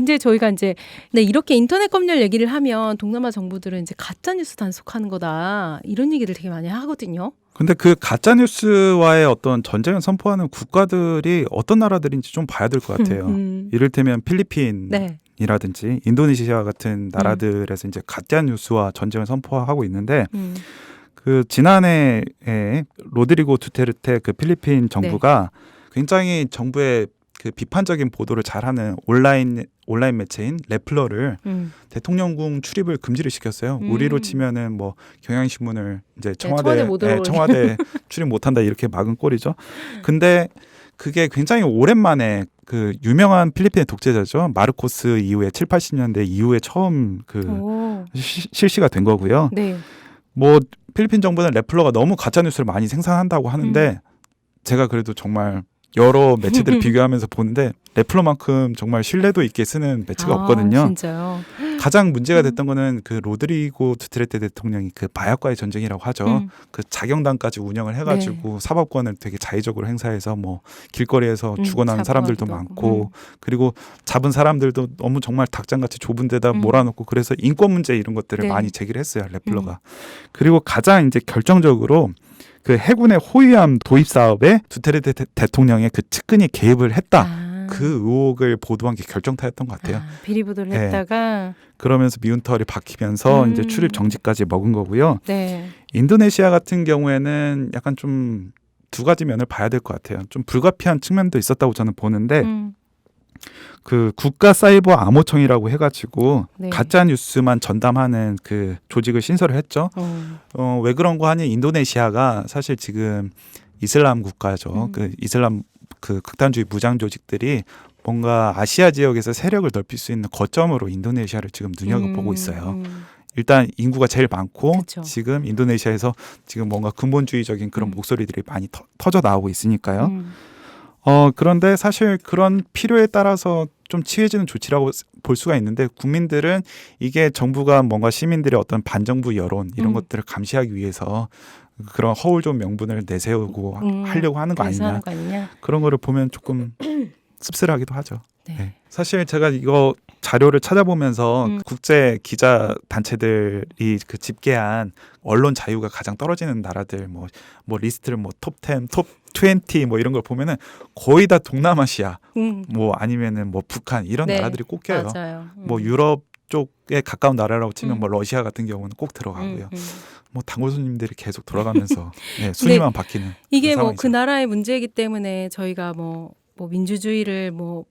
이제 저희가 이제 이렇게 인터넷 검열 얘기를 하면 동남아 정부들은 이제 가짜 뉴스 단속하는 거다 이런 얘기를 되게 많이 하거든요. 근데 그 가짜 뉴스와의 어떤 전쟁을 선포하는 국가들이 어떤 나라들인지 좀 봐야 될 것 같아요. 이를테면 필리핀이라든지 네. 인도네시아 같은 나라들에서 이제 가짜 뉴스와 전쟁을 선포하고 있는데 그 지난해에 로드리고 두테르테 그 필리핀 정부가 굉장히 정부의 그 비판적인 보도를 잘하는 온라인 매체인 레플러를 대통령궁 출입을 금지를 시켰어요. 우리로 치면은 뭐 경향신문을 이제 청와대 출입 못한다 이렇게 막은 꼴이죠. 근데 그게 굉장히 오랜만에 그 유명한 필리핀의 독재자죠. 마르코스 이후에 7, 80년대 이후에 처음 그 실시가 된 거고요. 네. 뭐 필리핀 정부는 레플러가 너무 가짜 뉴스를 많이 생산한다고 하는데 제가 그래도 정말 여러 매체들을 비교하면서 보는데 레플러만큼 정말 신뢰도 있게 쓰는 매체가 없거든요. 진짜요? 가장 문제가 됐던 거는 그 로드리고 두테르테 대통령이 그 마약과의 전쟁이라고 하죠. 그 자경단까지 운영을 해가지고 사법권을 되게 자의적으로 행사해서 뭐 길거리에서 죽어나는 사람들도 많고 그리고 잡은 사람들도 너무 정말 닭장같이 좁은 데다 몰아넣고 그래서 인권 문제 이런 것들을 많이 제기를 했어요. 레플러가. 그리고 가장 이제 결정적으로 그 해군의 호위함 도입 사업에 두테르테 대통령의 그 측근이 개입을 했다. 그 의혹을 보도한 게 결정타였던 것 같아요. 비리 보도를 했다가 그러면서 미운털이 박히면서 이제 출입 정지까지 먹은 거고요. 네. 인도네시아 같은 경우에는 약간 좀 두 가지 면을 봐야 될 것 같아요. 좀 불가피한 측면도 있었다고 저는 보는데 그 국가 사이버 암호청이라고 해가지고 가짜 뉴스만 전담하는 그 조직을 신설을 했죠. 왜 그런 거 하니 인도네시아가 사실 지금 이슬람 국가죠. 그 이슬람 그 극단주의 무장 조직들이 뭔가 아시아 지역에서 세력을 넓힐 수 있는 거점으로 인도네시아를 지금 눈여겨보고 있어요. 일단 인구가 제일 많고 그쵸. 지금 인도네시아에서 지금 뭔가 근본주의적인 그런 목소리들이 많이 터져 나오고 있으니까요. 그런데 사실 그런 필요에 따라서 좀 취해지는 조치라고 볼 수가 있는데 국민들은 이게 정부가 뭔가 시민들의 어떤 반정부 여론 이런 것들을 감시하기 위해서 그런 허울 좋은 명분을 내세우고 하려고 하는 거 아니냐. 그런 거를 보면 조금 씁쓸하기도 하죠. 네. 사실 제가 이거 자료를 찾아보면서 국제 기자 단체들이 그 집계한 언론 자유가 가장 떨어지는 나라들 뭐 리스트를 뭐 톱 10, 톱 20 뭐 이런 걸 보면은 거의 다 동남아시아 뭐 아니면은 뭐 북한 이런 나라들이 꼭 껴요. 뭐 유럽 쪽에 가까운 나라라고 치면 뭐 러시아 같은 경우는 꼭 들어가고요. 뭐 단골 손님들이 계속 돌아가면서 순위만 바뀌는 이게 뭐 그 나라의 문제이기 때문에 저희가 뭐 민주주의를 뭐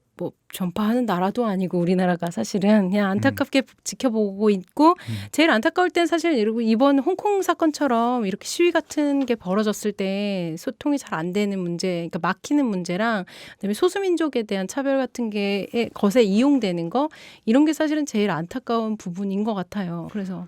전파하는 나라도 아니고 우리나라가 사실은 그냥 안타깝게 지켜보고 있고 제일 안타까울 땐 사실 이번 홍콩 사건처럼 이렇게 시위 같은 게 벌어졌을 때 소통이 잘 안 되는 문제, 그러니까 막히는 문제랑 그다음에 소수민족에 대한 차별 같은 게 것에 이용되는 거 이런 게 사실은 제일 안타까운 부분인 것 같아요. 그래서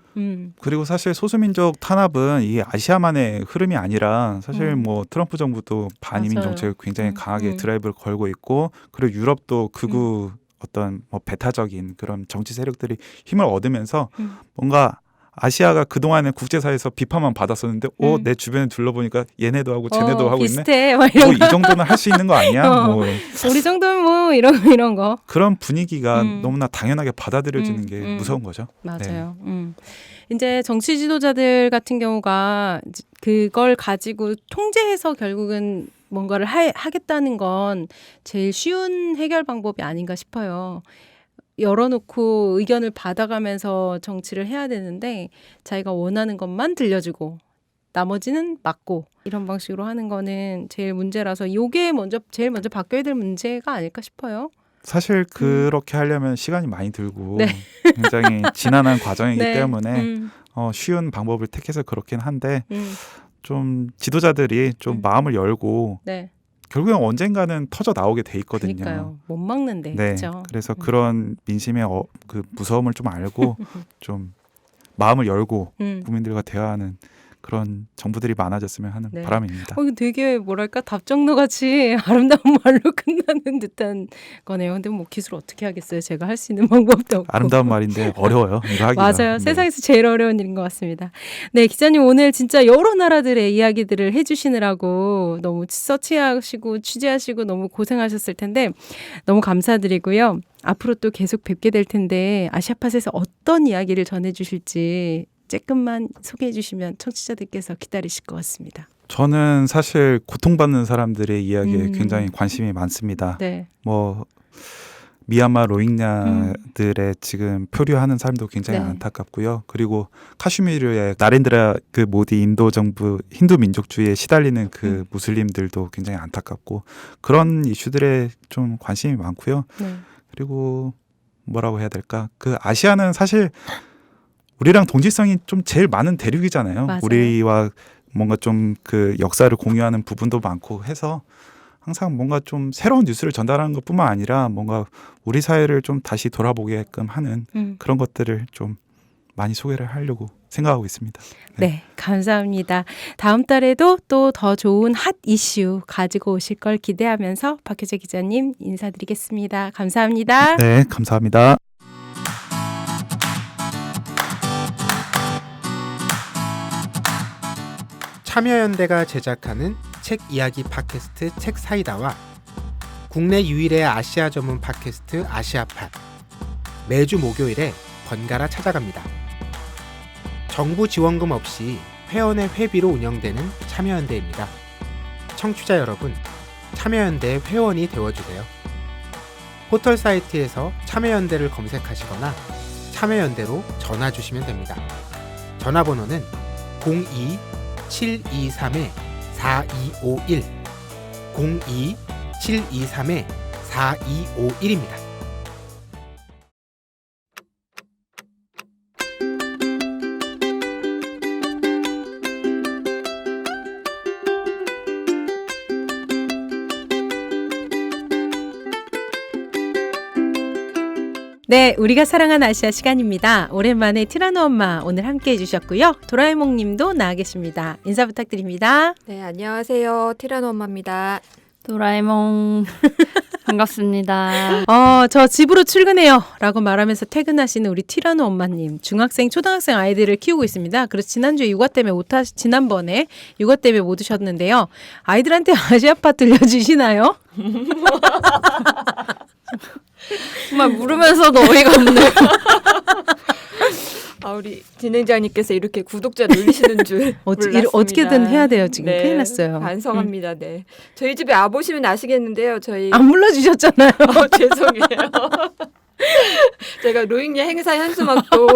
그리고 사실 소수민족 탄압은 이 아시아만의 흐름이 아니라 사실 뭐 트럼프 정부도 반이민 정책을 굉장히 강하게 드라이브를 걸고 있고 그리고 유럽도 극우 어떤 뭐 배타적인 그런 정치 세력들이 힘을 얻으면서 뭔가 아시아가 그동안에 국제사회에서 비판만 받았었는데 내 주변에 둘러보니까 얘네도 하고 쟤네도 하고 비슷해. 있네. 이 정도는 할 수 있는 거 아니야? 뭐 우리 정도면 뭐 이런 거. 그런 분위기가 너무나 당연하게 받아들여지는 게 무서운 거죠. 맞아요. 이제 정치 지도자들 같은 경우가 그걸 가지고 통제해서 결국은 뭔가를 하겠다는 건 제일 쉬운 해결 방법이 아닌가 싶어요. 열어놓고 의견을 받아가면서 정치를 해야 되는데 자기가 원하는 것만 들려주고 나머지는 막고 이런 방식으로 하는 거는 제일 문제라서 이게 제일 먼저 바뀌어야 될 문제가 아닐까 싶어요. 사실 그렇게 하려면 시간이 많이 들고 네. 굉장히 지난한 과정이기 네. 때문에 쉬운 방법을 택해서 그렇긴 한데 좀 지도자들이 좀 마음을 열고 네. 결국엔 언젠가는 터져 나오게 돼 있거든요. 그러니까요. 못 막는데. 네. 그렇죠. 그래서 그런 민심의 그 무서움을 좀 알고 좀 마음을 열고 국민들과 대화하는 그런 정부들이 많아졌으면 하는 네. 바람입니다. 이거 되게 뭐랄까 답정너 같이 아름다운 말로 끝나는 듯한 거네요. 근데 뭐 기술 어떻게 하겠어요? 제가 할 수 있는 방법도 없고. 아름다운 말인데 어려워요. 이거 하기가. 맞아요. 네. 세상에서 제일 어려운 일인 것 같습니다. 네, 기자님 오늘 진짜 여러 나라들의 이야기들을 해주시느라고 너무 서치하시고 취재하시고 너무 고생하셨을 텐데 너무 감사드리고요. 앞으로 또 계속 뵙게 될 텐데 아시아팟에서 어떤 이야기를 전해주실지 조금만 소개해 주시면 청취자들께서 기다리실 것 같습니다. 저는 사실 고통받는 사람들의 이야기에 굉장히 관심이 많습니다. 네. 뭐 미얀마 로힝야들의 지금 표류하는 사람도 굉장히 네. 안타깝고요. 그리고 카슈미르의 나렌드라 그 모디 인도 정부 힌두 민족주의에 시달리는 그 무슬림들도 굉장히 안타깝고 그런 이슈들에 좀 관심이 많고요. 네. 그리고 뭐라고 해야 될까? 그 아시아는 사실 우리랑 동질성이 좀 제일 많은 대륙이잖아요. 맞아요. 우리와 뭔가 좀 그 역사를 공유하는 부분도 많고 해서 항상 뭔가 좀 새로운 뉴스를 전달하는 것뿐만 아니라 뭔가 우리 사회를 좀 다시 돌아보게끔 하는 그런 것들을 좀 많이 소개를 하려고 생각하고 있습니다. 네, 감사합니다. 다음 달에도 또 더 좋은 핫 이슈 가지고 오실 걸 기대하면서 박효재 기자님 인사드리겠습니다. 감사합니다. 네, 감사합니다. 참여연대가 제작하는 책 이야기 팟캐스트 책사이다와 국내 유일의 아시아 전문 팟캐스트 아시아팟 매주 목요일에 번갈아 찾아갑니다. 정부 지원금 없이 회원의 회비로 운영되는 참여연대입니다. 청취자 여러분, 참여연대의 회원이 되어주세요. 포털 사이트에서 참여연대를 검색하시거나 참여연대로 전화 주시면 됩니다. 전화번호는 02-723-4251 02-723-4251입니다. 네, 우리가 사랑하는 아시아 시간입니다. 오랜만에 티라노 엄마 오늘 함께 해주셨고요. 도라에몽 님도 나와 계십니다. 인사 부탁드립니다. 네, 안녕하세요. 티라노 엄마입니다. 도라에몽 반갑습니다. 저 집으로 출근해요 라고 말하면서 퇴근하시는 우리 티라노 엄마님, 중학생, 초등학생 아이들을 키우고 있습니다. 그래서 지난번에 육아 때문에 못 오셨는데요. 아이들한테 아시아팟 들려주시나요? 정말 물으면서도 어이가 없네요. 우리 진행자님께서 이렇게 구독자 늘리시는 줄 몰랐습니다. 어떻게든 해야 돼요. 지금 네, 큰일 났어요. 반성합니다. 네, 저희 집에 와보시면 아시겠는데요. 저희 안 불러주셨잖아요. 죄송해요. 제가 로힝야 행사 현수막도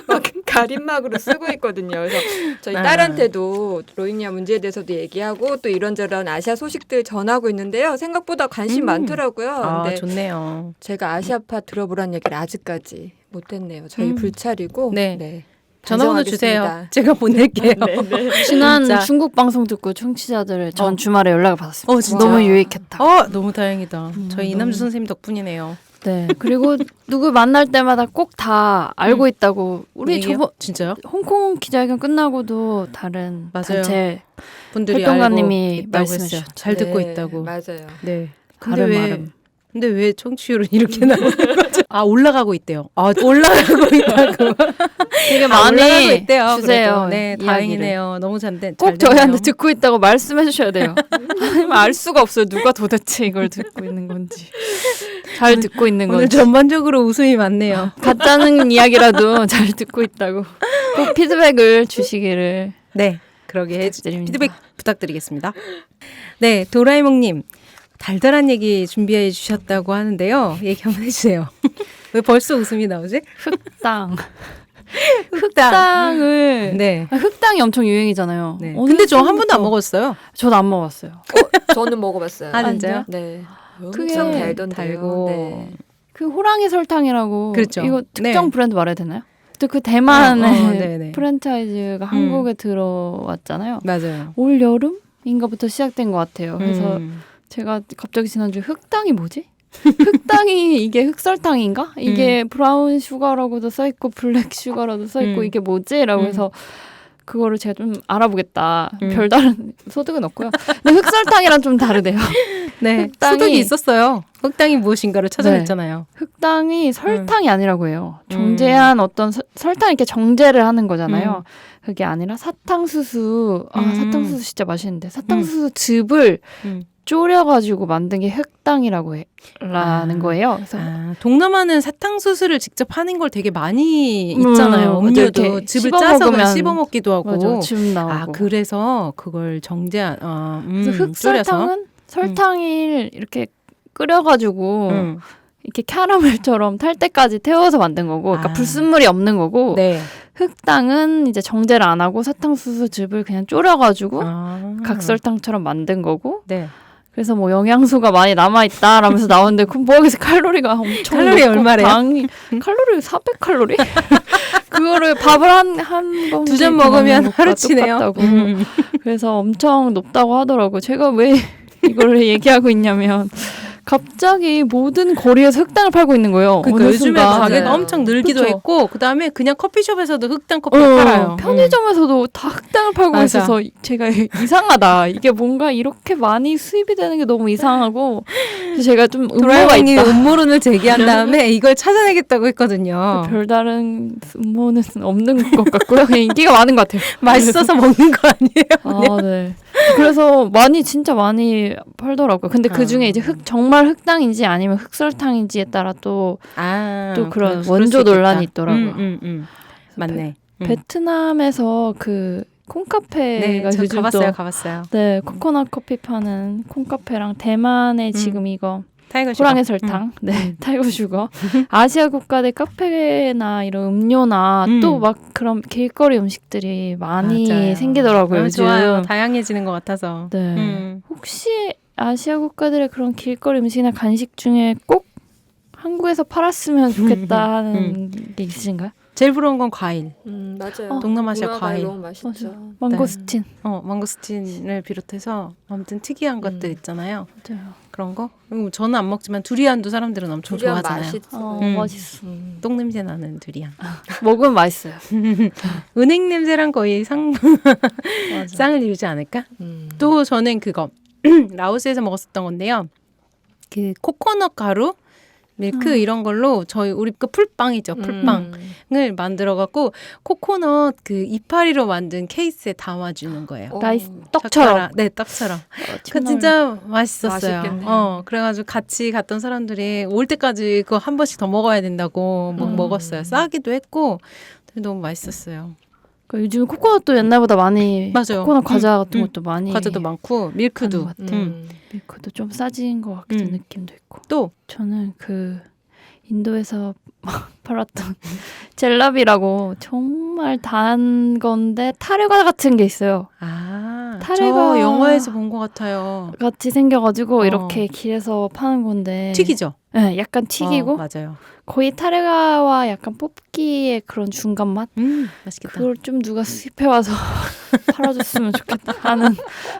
막 가림막으로 쓰고 있거든요. 그래서 저희 딸한테도 로힝야 문제에 대해서도 얘기하고 또 이런저런 아시아 소식들 전하고 있는데요. 생각보다 관심 많더라고요. 근데 좋네요. 제가 아시아팟 들어보란 얘기를 아직까지 못했네요. 저희 불찰이고. 네. 전화번호 주세요. 반성하겠습니다. 제가 보낼게요. 네. 지난 진짜. 중국 방송 듣고 청취자들 전 주말에 연락을 받았습니다. 진짜? 너무 유익했다. 너무 다행이다. 저희 이남주 선생님 덕분이네요. 네. 그리고 누구 만날 때마다 꼭 다 알고 있다고. 우리 얘기해요? 저번 진짜요? 홍콩 기자회견 끝나고도 다른 맞아요. 단체 분들이 활동가님이 알고 있다고 말씀해 했어요. 주셨죠. 잘 듣고 네, 있다고. 맞아요. 네. 근데 아름. 근데 왜 청취율은 이렇게 나오는 거죠? 올라가고 있대요. 올라가고 있다고. 되게 올라가고 많이 있대요. 주세요. 그래도. 네, 이야기를. 다행이네요. 너무 꼭 저희한테 듣고 있다고 말씀해 주셔야 돼요. 아니면 알 수가 없어요. 누가 도대체 이걸 듣고 있는 건지. 잘 듣고 있는 오늘 건지. 전반적으로 웃음이 많네요. 가짜는 이야기라도 잘 듣고 있다고. 꼭 피드백을 주시기를 네, 그러게 부탁드립니다. 피드백 부탁드리겠습니다. 네, 도라에몽님 달달한 얘기 준비해 주셨다고 하는데요. 얘기 한번 해주세요. 왜 벌써 웃음이 나오지? 흑당. 흑당. 흑당을 네. 흑당이 엄청 유행이잖아요. 네. 어느 근데 저 한 번도 안 순간부터- 먹었어요. 저도 안 먹었어요. 저는 먹어봤어요. 아, 진짜요? 네. 그게 엄청 달던데요. 달고. 네. 그 호랑이 설탕이라고 그렇죠. 이거 특정 네. 브랜드 말해야 되나요? 또 그 대만의 네네. 프랜차이즈가 한국에 들어왔잖아요. 맞아요. 올 여름인가부터 시작된 것 같아요. 그래서 음. 제가 갑자기 지난주에 흑당이 뭐지? 흑당이 이게 흑설탕인가? 이게 브라운 슈가라고도 써있고 블랙 슈가라도 써있고 이게 뭐지? 라고 해서 그거를 제가 좀 알아보겠다. 별다른 소득은 없고요. 근데 흑설탕이랑 좀 다르대요. 네. 흑당이- 소득이 있었어요. 흑당이 무엇인가를 찾아냈잖아요. 흑당이 설탕이 아니라고 해요. 정제한 어떤 설탕 이렇게 정제를 하는 거잖아요. 그게 아니라 사탕수수. 사탕수수 진짜 맛있는데 사탕수수 즙을 졸여가지고 만든 게 흑당이라고 라는 거예요. 그래서 동남아는 사탕수수를 직접 하는 걸 되게 많이 있잖아요. 맞아, 음료도 이렇게 즙을 씹어 짜서 그냥 먹으면- 씹어 먹기도 하고. 맞아, 즙 나오고. 그래서 그걸 정제한 그래서 졸여서. 흑설탕은 설탕을 이렇게 끓여가지고 이렇게 캐러멜처럼 탈 때까지 태워서 만든 거고, 그러니까 불순물이 없는 거고. 네. 흑당은 이제 정제를 안 하고 사탕수수 즙을 그냥 졸여가지고 각설탕처럼 만든 거고. 네. 그래서 뭐 영양소가 많이 남아있다라면서 나오는데 그 거기서 칼로리가 엄청 칼로리 높고 얼마래요? 당이 칼로리 400칼로리? 그거를 밥을 한 공기 2잔 먹으면 것과 하루 치네요. 똑같다고. 그래서 엄청 높다고 하더라고요. 제가 왜 이거를 얘기하고 있냐면 갑자기 모든 거리에서 흑당을 팔고 있는 거예요. 그러니까 어느 요즘에 순간. 가게가 맞아요. 엄청 늘기도 그쵸? 했고 그다음에 그냥 커피숍에서도 흑당 커피 팔아요. 편의점에서도 다 흑당을 팔고 맞아. 있어서 제가 이상하다. 이게 뭔가 이렇게 많이 수입이 되는 게 너무 이상하고 그래서 제가 좀 음모가 도라에몽이 있다. 음모론을 제기한 다음에 이걸 찾아내겠다고 했거든요. 별다른 음모는 없는 것 같고요. 그냥 인기가 많은 것 같아요. 맛있어서 먹는 거 아니에요? 아, 네. 그래서 진짜 많이 팔더라고요. 근데 그 중에 이제 정말 흑당인지 아니면 흑설탕인지에 따라 또 그런 원조 논란이 있더라고요. 맞네. 베트남에서 그 콩카페가 저 요즘 가봤어요. 네, 코코넛 커피 파는 콩카페랑 대만에 지금 이거 타이거 호랑이 설탕, 네, 타이거 슈거. 아시아 국가들 카페나 이런 음료나 또 막 그런 길거리 음식들이 많이 맞아요. 생기더라고요. 요즘. 좋아요. 다양해지는 것 같아서. 네. 혹시 아시아 국가들의 그런 길거리 음식이나 간식 중에 꼭 한국에서 팔았으면 좋겠다 하는 게 있으신가요? 제일 부러운 건 과일. 맞아요. 동남아시아 과일. 너무 맛있죠. 망고스틴. 망고스틴을 비롯해서 아무튼 특이한 것들 있잖아요. 맞아요. 그런 거. 그리고 저는 안 먹지만 두리안도 사람들은 엄청 두리안 좋아하잖아요. 맛있어. 맛있어. 똥 냄새 나는 두리안. 먹으면 맛있어요. 은행 냄새랑 거의 쌍을 이루지 않을까? 또 저는 그거 라오스에서 먹었었던 건데요. 그 코코넛 가루 밀크 이런 걸로 우리 그 풀빵이죠. 풀빵을 만들어 갖고 코코넛 그 이파리로 만든 케이스에 담아주는 거예요. 라이스 떡처럼. 네, 떡처럼. 그 진짜 맛있었어요. 맛있겠네요. 그래가지고 같이 갔던 사람들이 올 때까지 그거 한 번씩 더 먹어야 된다고 막 먹었어요. 싸기도 했고 너무 맛있었어요. 그러니까 요즘 코코넛도 옛날보다 많이 맞아요. 코코넛 과자 같은 것도 많이 과자도 많고 밀크도 하는 것 같아요. 밀크도 좀 싸진 것 같은 느낌도 있고. 또 저는 그 인도에서 팔았던 젤라비라고 정말 단 건데 타르가 같은 게 있어요. 저 영화에서 본 것 같아요. 같이 생겨가지고 이렇게 길에서 파는 건데 튀기죠? 네, 약간 튀기고 맞아요. 거의 타르가와 약간 뽑기의 그런 중간 맛? 맛있겠다. 그걸 좀 누가 수입해와서 팔아줬으면 좋겠다 하는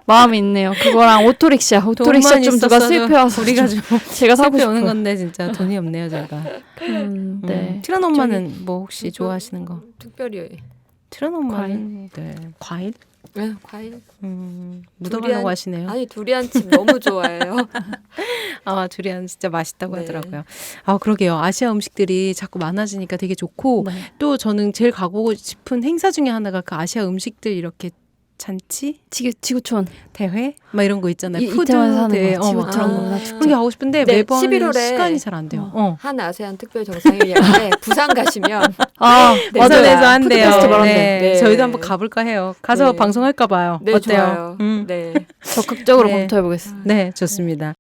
마음이 있네요. 그거랑 오토릭샤 좀 누가 수입해와서 우리가 좀 제가 사고 수입해 오는 싶어요. 건데 진짜 돈이 없네요 저희가. 네. 티란 엄마는 뭐 혹시 좋아하시는 거? 특별히 티란 엄마는 과일? 네, 과일. 묻어가려고 하시네요. 아니 두리안칩 너무 좋아해요. 두리안 진짜 맛있다고 네. 하더라고요. 그러게요. 아시아 음식들이 자꾸 많아지니까 되게 좋고 또 저는 제일 가고 싶은 행사 중에 하나가 그 아시아 음식들 이렇게 잔치 지구촌 대회 막 이런 거 있잖아요. 푸드 이태원 사는 대회 거 지구촌 아. 문화축제. 그런 게 하고 싶은데 네, 매번 11월에 시간이 잘 안 돼요. 한 아세안 특별 정상회의인데 부산 가시면 아 네, 부산에서 맞아요. 한대요. 푸드 페스티벌 네. 한대. 네. 저희도 한번 가볼까 해요. 가서 네. 방송할까 봐요. 네, 어때요? 좋아요. 네. 적극적으로 네. 검토해 보겠습니다. 네, 좋습니다.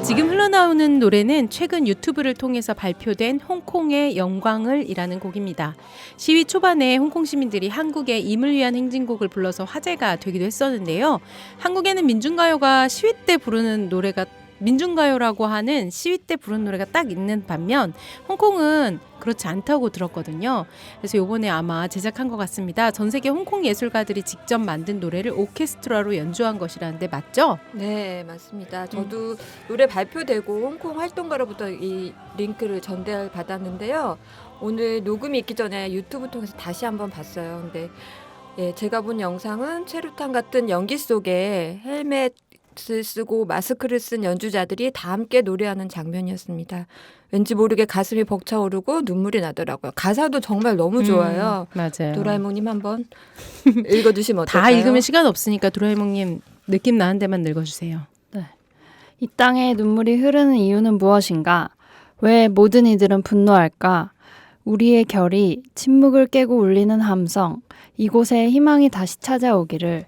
지금 흘러나오는 노래는 최근 유튜브를 통해서 발표된 홍콩의 영광을 이라는 곡입니다. 시위 초반에 홍콩 시민들이 한국의 임을 위한 행진곡을 불러서 화제가 되기도 했었는데요. 한국에는 민중가요가 시위 때 부르는 노래가 민중가요라고 하는 시위 때 부르는 노래가 딱 있는 반면 홍콩은 그렇지 않다고 들었거든요. 그래서 이번에 아마 제작한 것 같습니다. 전 세계 홍콩 예술가들이 직접 만든 노래를 오케스트라로 연주한 것이라는데 맞죠? 네, 맞습니다. 저도 노래 발표되고 홍콩 활동가로부터 이 링크를 전달 받았는데요. 오늘 녹음이 있기 전에 유튜브 통해서 다시 한번 봤어요. 근데 예, 제가 본 영상은 최루탄 같은 연기 속에 헬멧을 쓰고 마스크를 쓴 연주자들이 다 함께 노래하는 장면이었습니다. 왠지 모르게 가슴이 벅차오르고 눈물이 나더라고요. 가사도 정말 너무 좋아요. 맞아요. 도라에몽님 한번 읽어주시면 어떨까요? 다 읽으면 시간 없으니까 도라에몽님 느낌 나는 데만 읽어주세요. 이 땅에 눈물이 흐르는 이유는 무엇인가? 왜 모든 이들은 분노할까? 우리의 결이 침묵을 깨고 울리는 함성, 이곳에 희망이 다시 찾아오기를.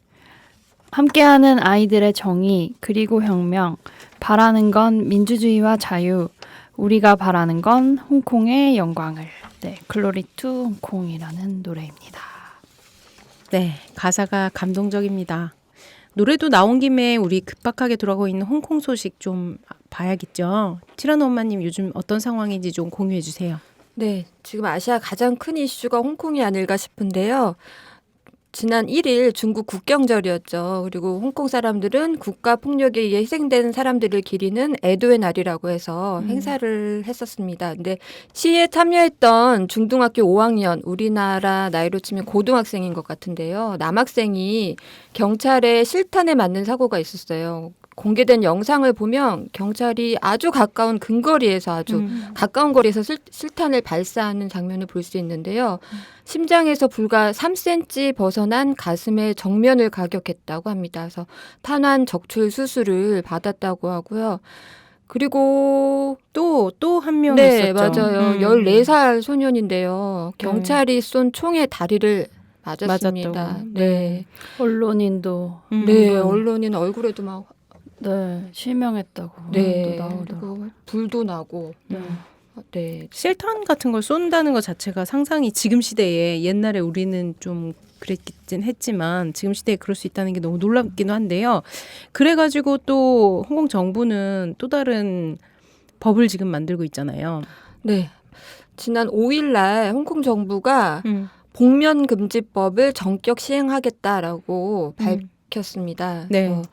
함께하는 아이들의 정의, 그리고 혁명, 바라는 건 민주주의와 자유, 우리가 바라는 건 홍콩의 영광을. 네, 글로리 투 홍콩이라는 노래입니다. 네, 가사가 감동적입니다. 노래도 나온 김에 우리 급박하게 돌아가고 있는 홍콩 소식 좀 봐야겠죠. 티라노 엄마님 요즘 어떤 상황인지 좀 공유해 주세요. 네, 지금 아시아 가장 큰 이슈가 홍콩이 아닐까 싶은데요. 지난 1일 중국 국경절이었죠. 그리고 홍콩 사람들은 국가 폭력에 의해 희생된 사람들을 기리는 애도의 날이라고 해서 행사를 했었습니다. 근데 시위에 참여했던 중등학교 5학년, 우리나라 나이로 치면 고등학생인 것 같은데요. 남학생이 경찰의 실탄에 맞는 사고가 있었어요. 공개된 영상을 보면 경찰이 아주 가까운 근거리에서 아주 가까운 거리에서 실탄을 발사하는 장면을 볼 수 있는데요. 심장에서 불과 3cm 벗어난 가슴의 정면을 가격했다고 합니다. 그래서 탄환 적출 수술을 받았다고 하고요. 그리고 또 한 명 네, 있었죠. 맞아요. 14살 소년인데요. 경찰이 쏜 총에 다리를 맞았습니다. 맞았다고. 네. 언론인도 네, 언론인 얼굴에도 막 네, 실명했다고 네, 또 나오더라고요. 그리고 불도 나고. 네. 네. 실탄 같은 걸 쏜다는 것 자체가 상상이 지금 시대에 옛날에 우리는 좀 그랬긴 했지만 지금 시대에 그럴 수 있다는 게 너무 놀랍기도 한데요. 그래가지고 또 홍콩 정부는 또 다른 법을 지금 만들고 있잖아요. 네. 지난 5일 날 홍콩 정부가 복면금지법을 전격 시행하겠다라고 밝혔습니다. 네. 그래서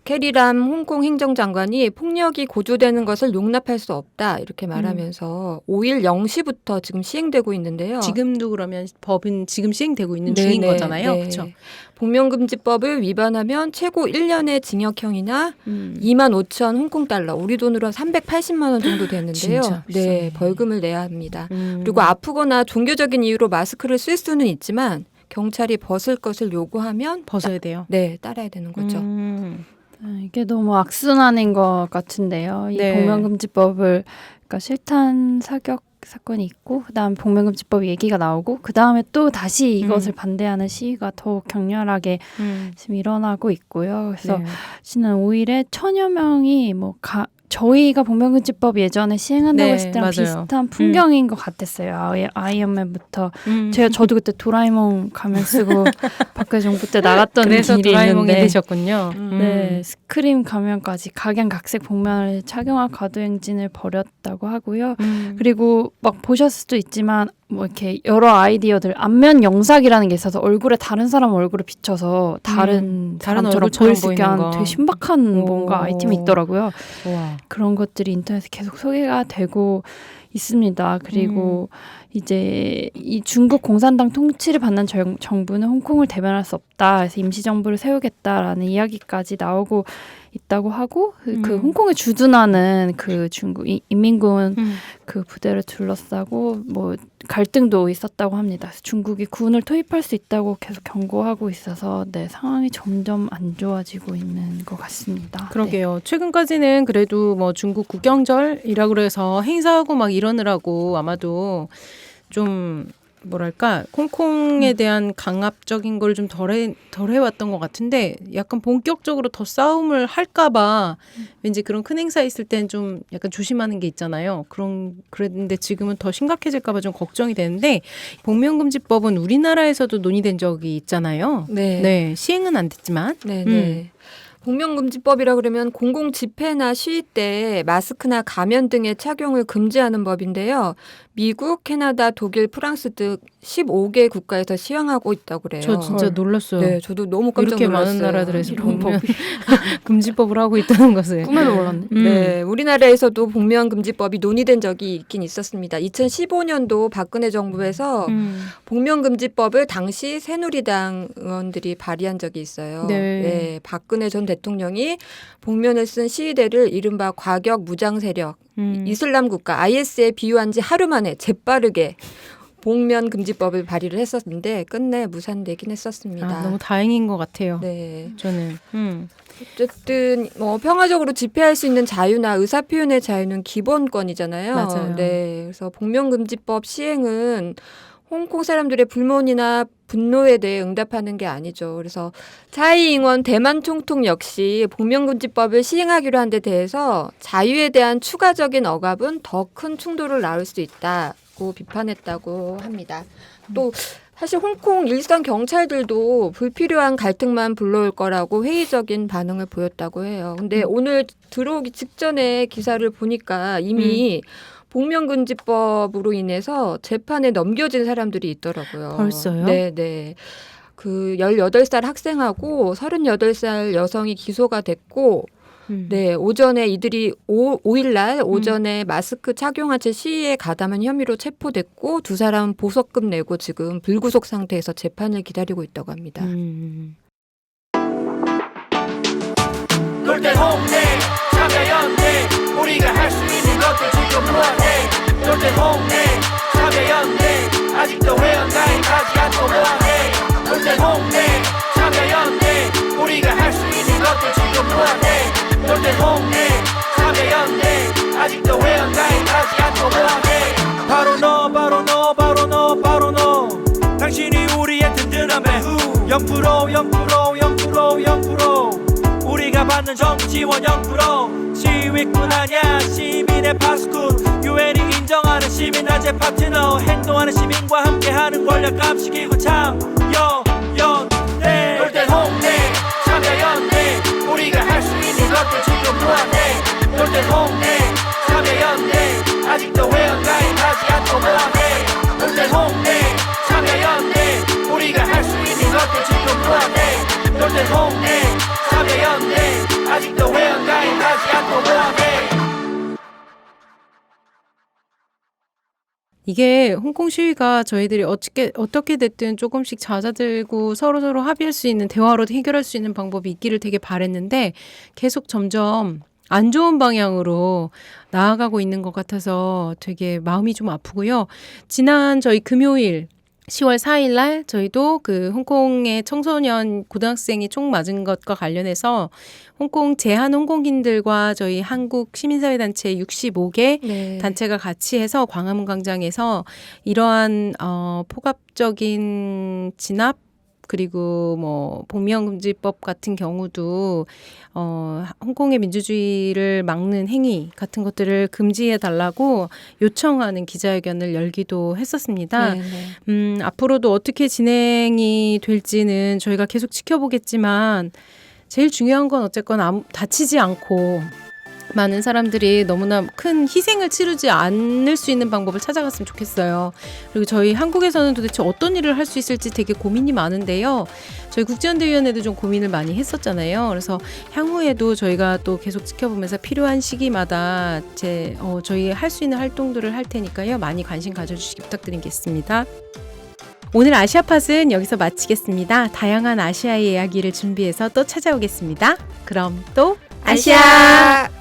캐리람 홍콩 행정장관이 폭력이 고조되는 것을 용납할 수 없다 이렇게 말하면서 5일 0시부터 지금 시행되고 있는데요. 지금도 그러면 법은 지금 시행되고 있는 네, 중인 네, 거잖아요. 네. 그렇죠? 복면금지법을 위반하면 최고 1년의 징역형이나 2만 5천 홍콩 달러, 우리 돈으로 한 380만 원 정도 되는데요. 진짜 네, 비싸네. 벌금을 내야 합니다. 그리고 아프거나 종교적인 이유로 마스크를 쓸 수는 있지만 경찰이 벗을 것을 요구하면 벗어야 돼요. 네, 따라야 되는 거죠. 이게 너무 악순환인 것 같은데요. 이 네. 복면금지법을 그러니까 실탄 사격 사건이 있고 그다음 복면금지법 얘기가 나오고 그다음에 또 다시 이것을 반대하는 시위가 더욱 격렬하게 지금 일어나고 있고요. 그래서 지난 5일에 1,000여 명이 저희가 복면금지법 예전에 시행한다고 했을 때랑 비슷한 풍경인 것 같았어요. 아이언맨부터 저도 그때 도라에몽 가면 쓰고 박근혜 정부 때 나갔던 그래서 길이 도라에몽이 있는데 되셨군요. 네, 스크림 가면까지 각양각색 복면을 착용한 가도행진을 벌였다고 하고요. 그리고 막 보셨을 수도 있지만 이렇게 여러 아이디어들 안면 영상이라는 게 있어서 얼굴에 다른 사람 얼굴을 비춰서 다른 사람처럼 보일 수 있게 한 되게 신박한 뭔가 아이템이 있더라고요. 우와. 그런 것들이 인터넷에 계속 소개가 되고 있습니다. 그리고 이제 이 중국 공산당 통치를 받는 정부는 홍콩을 대변할 수 없다. 그래서 임시정부를 세우겠다라는 이야기까지 나오고 있다고 하고 그 홍콩에 주둔하는 그 중국 인민군 그 부대를 둘러싸고 갈등도 있었다고 합니다. 그래서 중국이 군을 투입할 수 있다고 계속 경고하고 있어서 상황이 점점 안 좋아지고 있는 것 같습니다. 그러게요. 최근까지는 그래도 중국 국경절이라고 그래서 행사하고 막 이러느라고 아마도 좀 뭐랄까 홍콩에 대한 강압적인 걸 좀 덜 해왔던 것 같은데 약간 본격적으로 더 싸움을 할까봐 왠지 그런 큰 행사 있을 땐 좀 약간 조심하는 게 있잖아요. 그랬는데 지금은 더 심각해질까봐 좀 걱정이 되는데 복면금지법은 우리나라에서도 논의된 적이 있잖아요. 네, 시행은 안 됐지만. 네. 복면금지법이라 그러면 공공 집회나 시위 때 마스크나 가면 등의 착용을 금지하는 법인데요. 미국, 캐나다, 독일, 프랑스 등 15개 국가에서 시행하고 있다고 그래요. 저 진짜 놀랐어요. 네, 저도 너무 깜짝 이렇게 놀랐어요. 많은 나라들에서 복면 금지법을 하고 있다는 것을. 꿈에도 몰랐네. 네, 우리나라에서도 복면금지법이 논의된 적이 있긴 있었습니다. 2015년도 박근혜 정부에서 복면금지법을 당시 새누리당 의원들이 발의한 적이 있어요. 네, 박근혜 전 대통령이 복면을 쓴 시위대를 이른바 과격 무장 세력, 이슬람 국가 IS에 비유한 지 하루 만에 재빠르게 복면 금지법을 발의를 했었는데 끝내 무산되긴 했었습니다. 너무 다행인 것 같아요. 네, 저는. 어쨌든 평화적으로 집회할 수 있는 자유나 의사 표현의 자유는 기본권이잖아요. 맞아요. 네, 그래서 복면 금지법 시행은 홍콩 사람들의 불만이나 분노에 대해 응답하는 게 아니죠. 그래서 차이잉원 대만 총통 역시 복면금지법을 시행하기로 한 데 대해서 자유에 대한 추가적인 억압은 더 큰 충돌을 낳을 수 있다고 비판했다고 합니다. 또 사실 홍콩 일선 경찰들도 불필요한 갈등만 불러올 거라고 회의적인 반응을 보였다고 해요. 근데 오늘 들어오기 직전에 기사를 보니까 이미 복면금지법으로 인해서 재판에 넘겨진 사람들이 있더라고요. 벌써요? 네. 그 18살 학생하고 38살 여성이 기소가 됐고 네, 오전에 이들이 5일날 오전에 마스크 착용한 채 시위에 가담한 혐의로 체포됐고 두 사람 보석금 내고 지금 불구속 상태에서 재판을 기다리고 있다고 합니다. 놀 땐 홍대 참여연대 우리가 할 수 있는 것들 지금 뭐해 놀 땐 홍대 참여연대 아직도 회원가입하지 않고 뭐해 놀 땐 홍대 참여연대 우리가 할 수 있는 것들 지금 뭐해 놀 땐 홍대 참여연대 아직도 회원가입하지 않고 뭐해 바로 너 바로 너 바로 너 바로 너 당신이 우리의 든든한 배후 0% 우리가 받는 정부 지원 0% 시위꾼 아냐 시민의 파수꾼 유엔이 인정하는 시민단체 파트너 행동하는 시민과 함께하는 권력 감시기구 참여연대 놀 땐 홍대 참여연대 우리가 할 수 있는 것들 지금 뭐하네 놀 땐 홍대 참여연대 아직도 회원가입하지 않고 뭐하네 놀 땐 홍대 참여연대 우리가 할 수 있는 것들 지금 뭐하네 놀 땐 홍대 참여연대 아직도 회원가입하지 않고 뭐하네 이게 홍콩 시위가 저희들이 어떻게 됐든 조금씩 잦아들고 서로 합의할 수 있는 대화로 해결할 수 있는 방법이 있기를 되게 바랬는데 계속 점점 안 좋은 방향으로 나아가고 있는 것 같아서 되게 마음이 좀 아프고요. 지난 저희 금요일 10월 4일 날 저희도 그 홍콩의 청소년 고등학생이 총 맞은 것과 관련해서 홍콩 제한 홍콩인들과 저희 한국 시민사회단체 65개 네. 단체가 같이 해서 광화문 광장에서 이러한 포괄적인 진압 그리고 뭐 복면금지법 같은 경우도 홍콩의 민주주의를 막는 행위 같은 것들을 금지해 달라고 요청하는 기자회견을 열기도 했었습니다. 네, 네. 앞으로도 어떻게 진행이 될지는 저희가 계속 지켜보겠지만 제일 중요한 건 어쨌건 다치지 않고 많은 사람들이 너무나 큰 희생을 치르지 않을 수 있는 방법을 찾아갔으면 좋겠어요. 그리고 저희 한국에서는 도대체 어떤 일을 할 수 있을지 되게 고민이 많은데요. 저희 국제연대위원회도 좀 고민을 많이 했었잖아요. 그래서 향후에도 저희가 또 계속 지켜보면서 필요한 시기마다 저희 할 수 있는 활동들을 할 테니까요. 많이 관심 가져주시기 부탁드리겠습니다. 오늘 아시아팟은 여기서 마치겠습니다. 다양한 아시아의 이야기를 준비해서 또 찾아오겠습니다. 그럼 또 아시아!